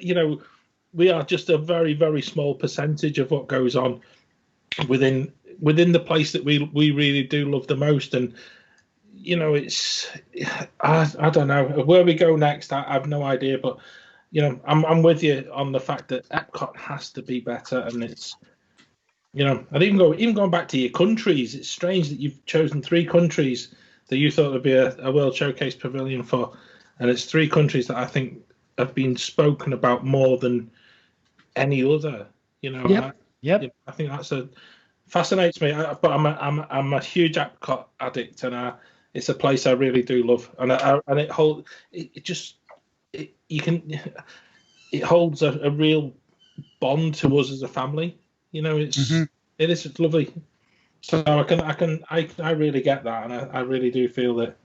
we are just a very, very small percentage of what goes on within the place that we really do love the most. And it's I don't know where we go next. I have no idea, but I'm with you on the fact that Epcot has to be better. And it's and even going back to your countries, it's strange that you've chosen 3 countries that you thought would be a World Showcase Pavilion for, and it's 3 countries that I think have been spoken about more than any other. Yep. I think fascinates me. But I'm a huge Epcot addict, and it's a place I really do love, and it holds a real bond to us as a family. It's lovely. So I really get that, and I really do feel that.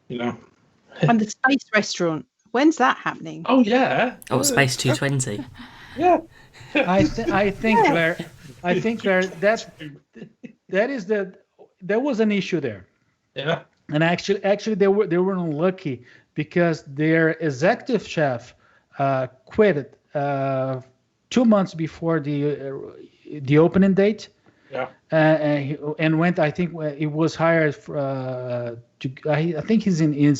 And the Space Restaurant. When's that happening? Oh yeah. Oh, Space 220. Yeah. I think Claire, there was an issue there. Yeah. And actually they were unlucky because their executive chef quit 2 months before the opening date. Yeah. And went. I think it was hired I think he's in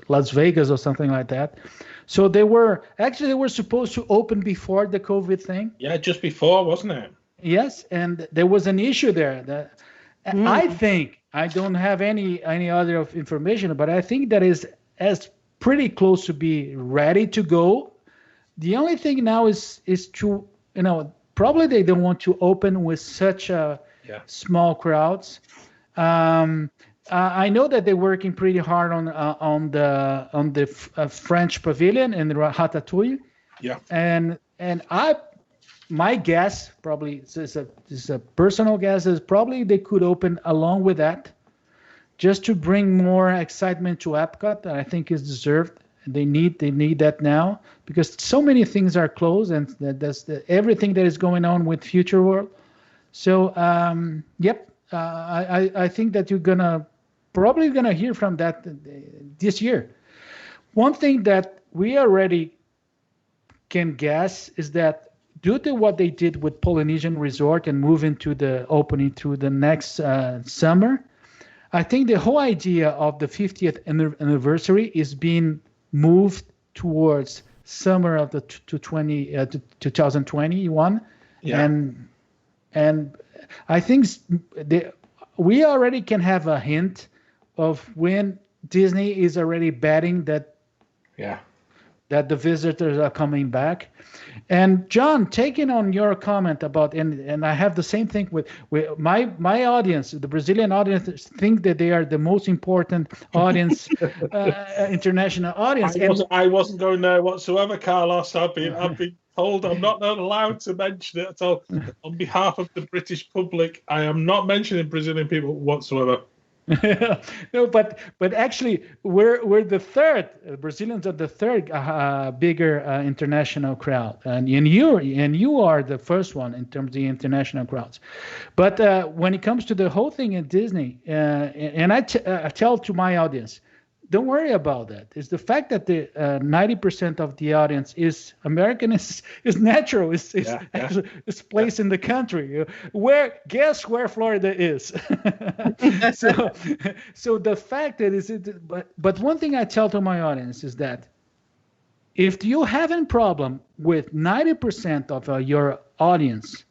Las Vegas or something like that. So they were supposed to open before the COVID thing. Yeah, just before, wasn't it? Yes, and there was an issue there. I think, I don't have any other information, but I think that is as pretty close to be ready to go. The only thing now is to, probably they don't want to open with such small crowds. I know that they're working pretty hard on the French pavilion in Ratatouille. Yeah. And my guess, probably this is a personal guess, is probably they could open along with that, just to bring more excitement to Epcot. That I think is deserved. They need that now, because so many things are closed, and that's everything that is going on with Future World. So I think that you're probably gonna hear from that this year. One thing that we already can guess is that, due to what they did with Polynesian Resort and moving to the opening to the next summer, I think the whole idea of the 50th anniversary is being moved towards summer of the 2021. Yeah. And I think we already can have a hint of when Disney is already betting that the visitors are coming back. And John, taking on your comment about, and I have the same thing with my audience, the Brazilian audience, think that they are the most important audience, international audience. I wasn't going there whatsoever, Carlos. I've been told I'm not allowed to mention it at all. On behalf of the British public, I am not mentioning Brazilian people whatsoever. No, but actually, we're the third. Brazilians are the third bigger international crowd, and you are the first one in terms of the international crowds. But when it comes to the whole thing in Disney, and I tell to my audience, don't worry about that. It's the fact that the 90% of the audience is American is natural. It's placed in the country. Guess where Florida is? So the fact that but one thing I tell to my audience is that if you have a problem with 90% of your audience,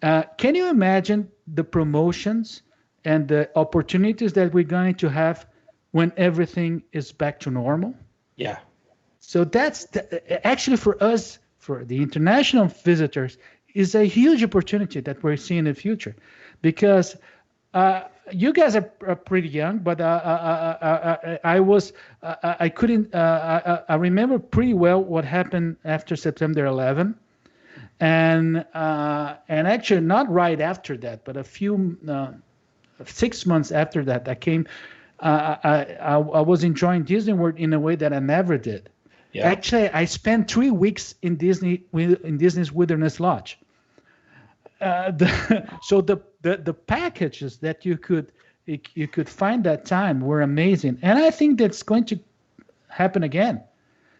can you imagine the promotions and the opportunities that we're going to have when everything is back to normal? Yeah. So that's actually for us, for the international visitors, is a huge opportunity that we're seeing in the future, because you guys are pretty young, but I remember pretty well what happened after September 11, and actually not right after that, but a few 6 months after that, I came. I was enjoying Disney World in a way that I never did. Yeah. Actually, I spent 3 weeks in Disney's Wilderness Lodge. So the packages that you could find that time were amazing, and I think that's going to happen again.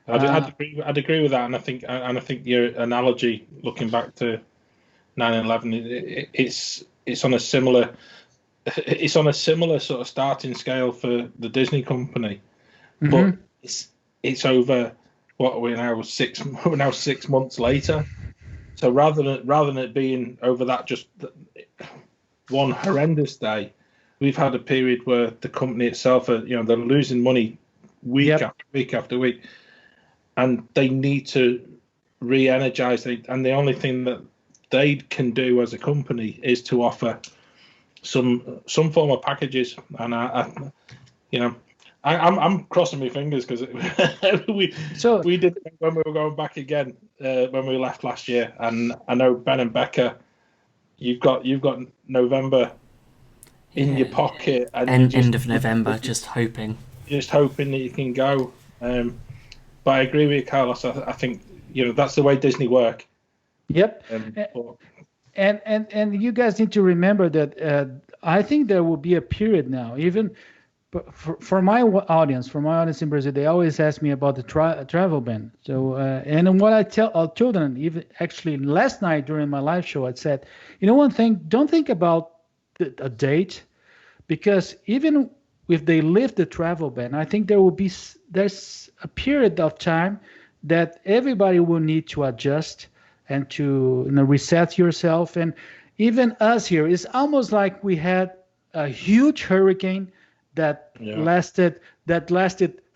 I'd agree with that, and I think your analogy, looking back to 9/11, it's on a similar. It's on a similar sort of starting scale for the Disney company, but it's over what we're now 6 months later. So rather than it being over that just one horrendous day, we've had a period where the company itself they're losing money week after week, and they need to re-energize it. And the only thing that they can do as a company is to offer some form of packages, and I'm crossing my fingers, because we did when we were going back again when we left last year, and I know Ben and Becca, you've got November in your pocket, and end of November, just hoping that you can go. But I agree with you, Carlos. I think that's the way Disney work. Yep. And you guys need to remember that I think there will be a period now, even for my audience in Brazil, they always ask me about the travel ban. So and what I told them, even actually last night during my live show, I said, one thing, don't think about a date, because even if they lift the travel ban, I think there's a period of time that everybody will need to adjust and to reset yourself. And even us here, it's almost like we had a huge hurricane that lasted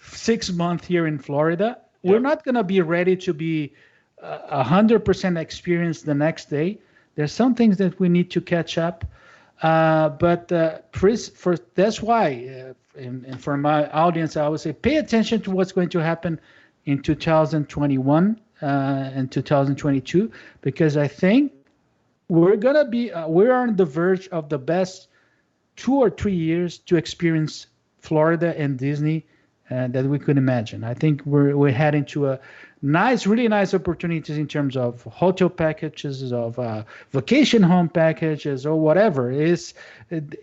6 months here in Florida. Yeah. We're not going to be ready to be 100% experienced the next day. There's some things that we need to catch up. But that's why, and for my audience, I would say pay attention to what's going to happen in 2021 and 2022, because I think we're on the verge of the best 2 or 3 years to experience Florida and Disney that we could imagine. I think we're heading to a really nice opportunities in terms of hotel packages, of vacation home packages, or whatever.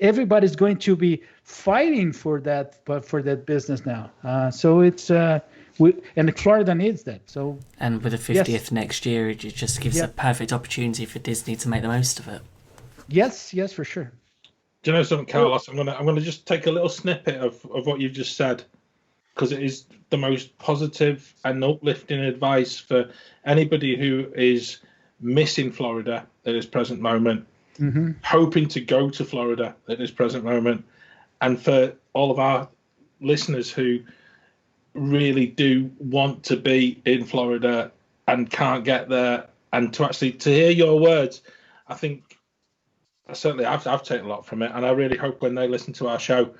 Everybody's going to be fighting for that business now. So it's and Florida needs that. So, and with the 50th next year, it just gives a perfect opportunity for Disney to make the most of it. Yes, for sure. Do you know something, Carlos? I'm gonna just take a little snippet of what you've just said, because it is the most positive and uplifting advice for anybody who is missing Florida at this present moment, hoping to go to Florida at this present moment, and for all of our listeners who really do want to be in Florida and can't get there, and to hear your words, I think certainly I've taken a lot from it, and I really hope when they listen to our show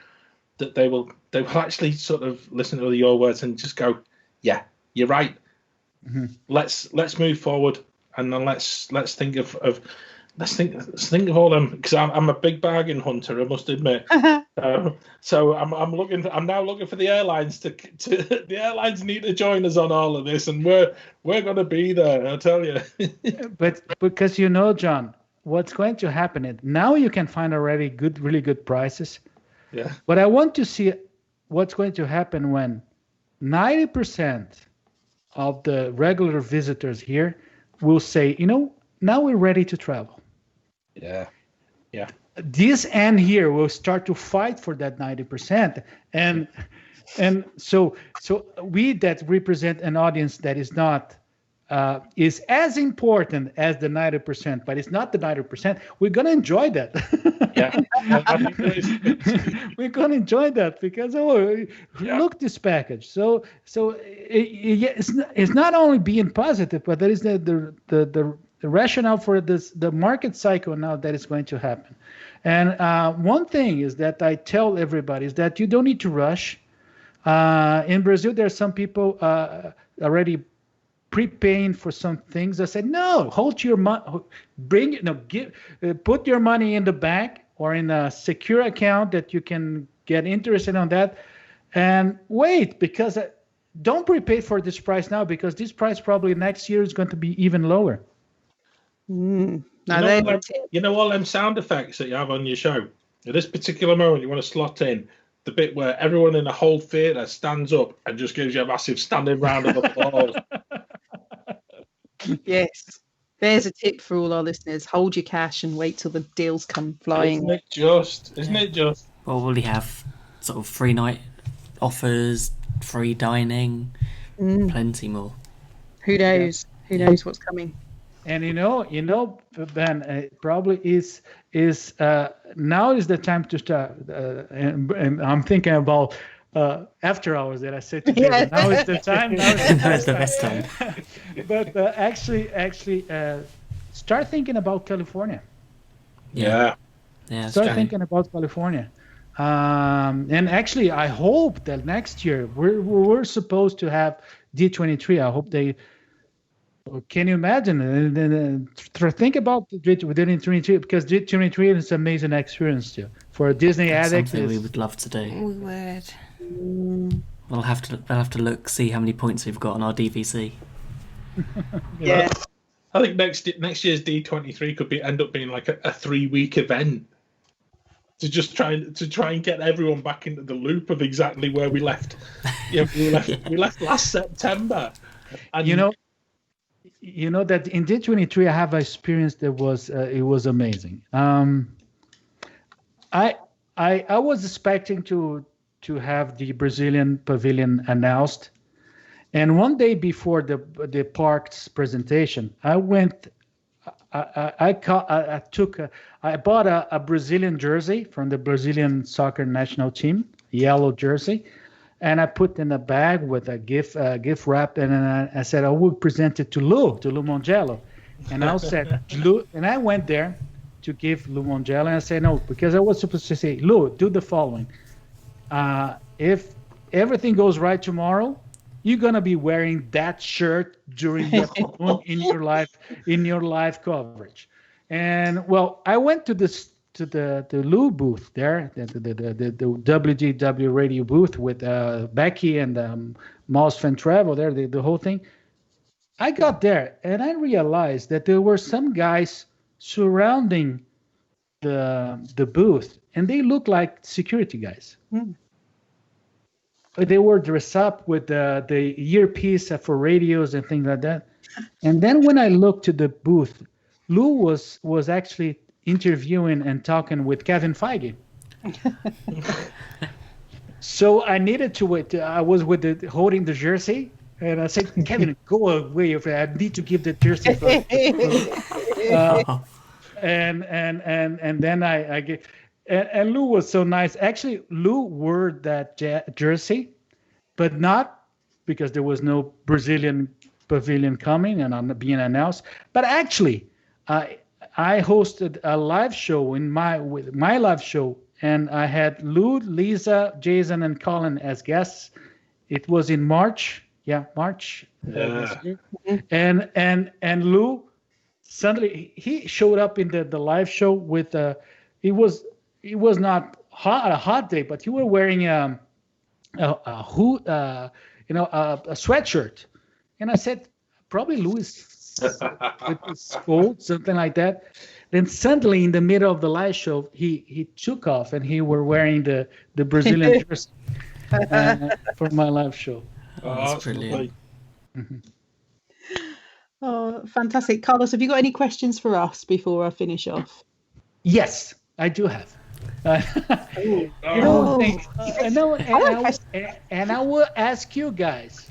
that they will actually sort of listen to your words and just go, yeah, you're right. Let's move forward, and then let's think of all them, because I'm a big bargain hunter, I must admit. So I'm now looking for the airlines the airlines need to join us on all of this, and we're going to be there, I'll tell you. But because John, what's going to happen is now you can find already really good prices. Yeah. But I want to see what's going to happen when 90% of the regular visitors here will say, now we're ready to travel. Yeah. This end here will start to fight for that 90%. And so we that represent an audience that is not is as important as the 90%, but it's not the 90%. We're gonna enjoy that. We're gonna enjoy that because look this package. So it's not only being positive, but there is the rationale for the market cycle now that is going to happen. And one thing is that I tell everybody is that you don't need to rush. In Brazil, there are some people already prepaying for some things. I said, no, hold your money, put your money in the bank or in a secure account that you can get interested on that, and wait, because don't prepay for this price now, because this price probably next year is going to be even lower. You know all them sound effects that you have on your show? At this particular moment, you want to slot in the bit where everyone in the whole theatre stands up and just gives you a massive standing round of applause. Yes. There's a tip for all our listeners. Hold your cash and wait till the deals come flying. Isn't it just? Well, will you have sort of free night offers, free dining, plenty more? Who knows? Who knows what's coming? And Ben, it probably is now is the time to start. And I'm thinking about after hours that I said today. Yeah. Now is the time. Now is the best time. But actually, start thinking about California. Yeah. Start thinking about California. And actually, I hope that next year we're supposed to have D23. I hope they. Can you imagine? Think about D23, because D23 is an amazing experience too for a Disney addict. Something we would love to do. We would. We'll have to look, see how many points we've got on our DVC. Yeah. I think next year's D23 could end up being like a 3-week event to just try and get everyone back into the loop of exactly where we left. We left last September. And you know that in D23 I have an experience that was it was amazing. I was expecting to to have the Brazilian pavilion announced. And one day before the park's presentation, I went. I bought a Brazilian jersey from the Brazilian soccer national team, yellow jersey, and I put in a bag with a gift wrap, and then I said I would present it to Lou Mongello, and I said Lou, and I went there to give Lou Mongello, and I said no, because I was supposed to say, Lou, do the following: if everything goes right tomorrow, you're gonna be wearing that shirt during the in your live coverage. And well, I went to the Lou booth there, the WGW radio booth with Becky and Mouse Fan Travel there, the whole thing. I got there and I realized that there were some guys surrounding the booth, and they looked like security guys. They were dressed up with the earpiece for radios and things like that. And then when I looked to the booth, Lou was actually interviewing and talking with Kevin Feige. So I needed to wait. I was holding the jersey, and I said, Kevin, go away. I need to give the jersey first. And then I get. And Lou was so nice. Actually, Lou wore that jersey, but not because there was no Brazilian pavilion coming and being announced. But actually, I hosted a live show with my live show, and I had Lou, Lisa, Jason, and Colin as guests. It was in March. March. This year. And Lou suddenly he showed up in the live show with it was not a hot day, but you were wearing a sweatshirt, and I said probably Louis with his cold, something like that. Then suddenly in the middle of the live show, he took off and he were wearing the Brazilian jersey for my live show. That's brilliant. Oh, fantastic, Carlos. Have you got any questions for us before I finish off? Yes, I do have. And I will ask you guys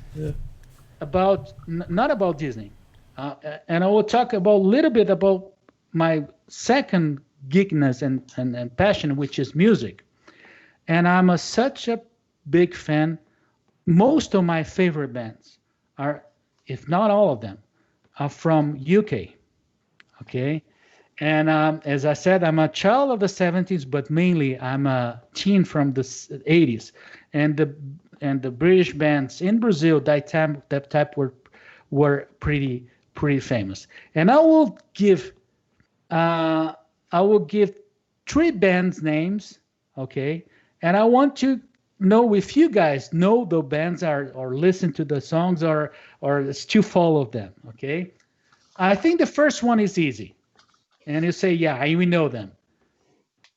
about not about Disney, and I will talk a little bit about my second geekness and passion, which is music. And I'm such a big fan. Most of my favorite bands are, if not all of them, are from UK. Okay. And as I said, I'm a child of the 70s, but mainly I'm a teen from the 80s. And the British bands in Brazil that type were pretty famous. And I will give 3 bands names, okay? And I want to know if you guys know the bands or listen to the songs or still follow them, okay? I think the first one is easy. And you say, yeah, we know them.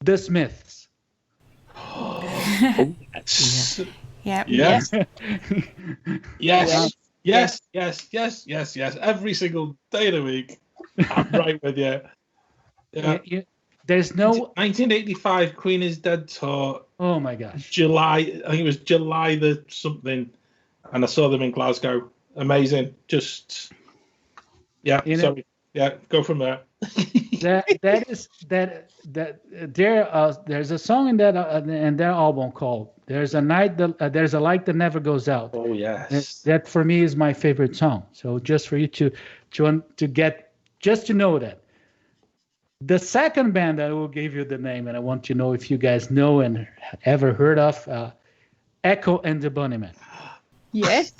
The Smiths. Yes. Yeah. Yes. Yes. Every single day of the week. I'm right with you. Yeah. There's no 1985 Queen is Dead tour. Oh my gosh. July, I think it was July the something, and I saw them in Glasgow. Amazing. Just sorry. Yeah, go from there. There's a song in that album called "There's a Light That Never Goes Out." Oh yes, that for me is my favorite song. So just for you to get just to know that. The second band, I will give you the name, and I want to know if you guys know and ever heard of Echo and the Bunnymen. Yes.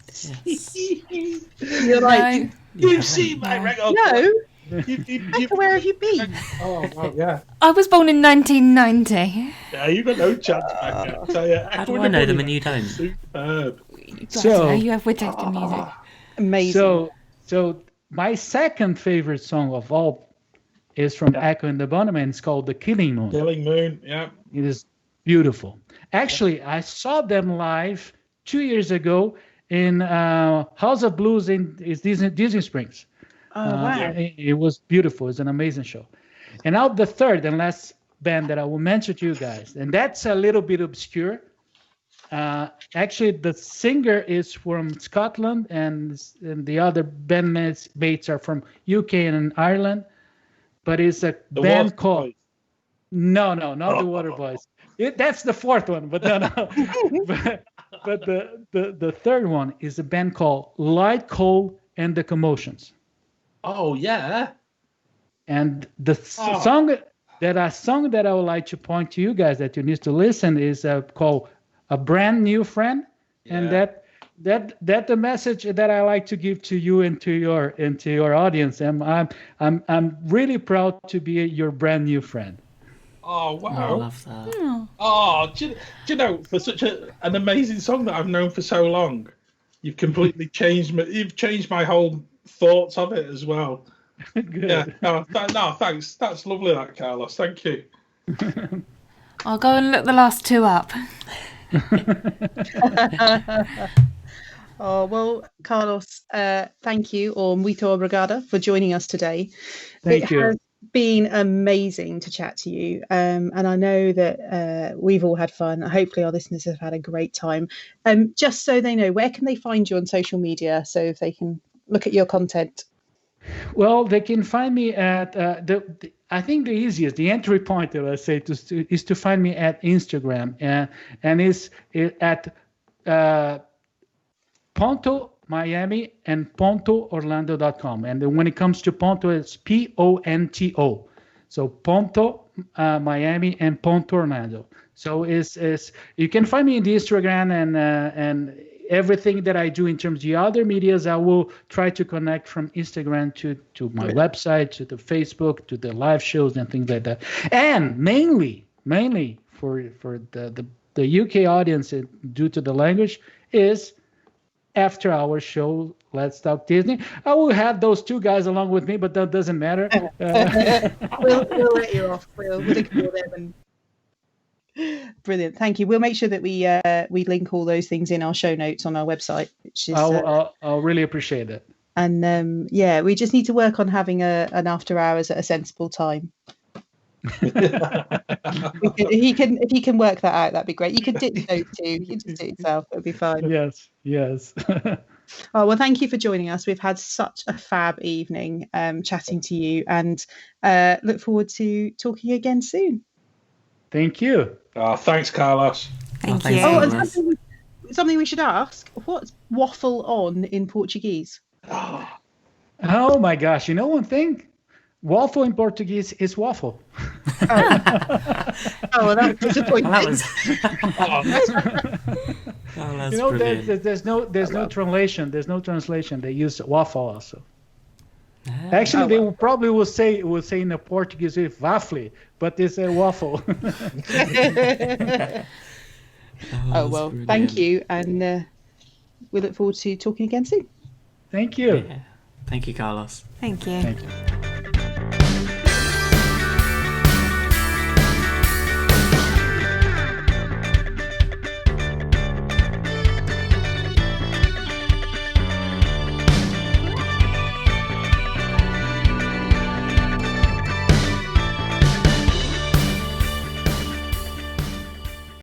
You're like, you've seen my record. No. Echo, where have you been? Oh, wow, yeah. I was born in 1990. Yeah, you've got no chance, Becca. How do I know them and you don't? Superb. So you have with tasting music. Amazing. So my second favorite song of all is from Echo and the Bunnymen. It's called "The Killing Moon." Killing Moon, yeah. It is beautiful. Actually, I saw them live 2 years ago in House of Blues in Disney Springs. Oh, wow. It was beautiful. It's an amazing show. And now the third and last band that I will mention to you guys, and that's a little bit obscure, Actually, the singer is from Scotland, and the other bandmates are from UK and Ireland. But it's a band called. Boys. No, not the Water Boys. That's the fourth one, but no. but the third one is a band called Light, Cold, and the Commotions. Oh yeah. And the song that I would like to point to you guys that you need to listen is called "A Brand New Friend," and that the message that I like to give to you and to your audience. I'm really proud to be your brand new friend. Oh wow! I love that. Oh, do you know, for such an amazing song that I've known for so long, you've completely changed me. You've changed my whole thoughts of it as well. Good. Yeah. No, thanks. That's lovely, that Carlos. Thank you. I'll go and look the last two up. Oh, well, Carlos, thank you, or muito obrigada, for joining us today. Thank you. It has been amazing to chat to you, and I know that we've all had fun. Hopefully our listeners have had a great time. Just so they know, where can they find you on social media so if they can look at your content? Well, they can find me at I think the easiest, the entry point, let's say, is to find me at Instagram, and it's at Ponto Miami and PontoOrlando.com. And then when it comes to Ponto, it's Ponto. So Ponto Miami and Ponto Orlando. So it's you can find me in the Instagram and everything that I do in terms of the other medias, I will try to connect from Instagram to my website, to the Facebook, to the live shows and things like that. And mainly for the UK audience, due to the language, is after our show, Let's Talk Disney. I will have those two guys along with me, but that doesn't matter. We'll let you off. We'll ignore them. And... Brilliant, thank you. We'll make sure that we link all those things in our show notes on our website, which is I'll really appreciate it. And we just need to work on having an after hours at a sensible time. If he can work that out, that'd be great. You could dip those too. You can just do it yourself. It'll be fine. Yes. Oh, well, thank you for joining us. We've had such a fab evening chatting to you, and look forward to talking again soon. Thank you. Oh, thanks, Carlos. Thank you. Oh, and something we should ask: what's waffle on in Portuguese? Oh my gosh! You know one thing? Waffle in Portuguese is waffle. Oh, well, that's disappointing. That was. That's brilliant. There's no translation. There's no translation. They use waffle also. Actually, they will probably will say in the Portuguese with waffle, but it's a waffle. Well, brilliant. thank you, and we look forward to talking again soon. Thank you. Yeah. Thank you, Carlos. Thank you. Thank you.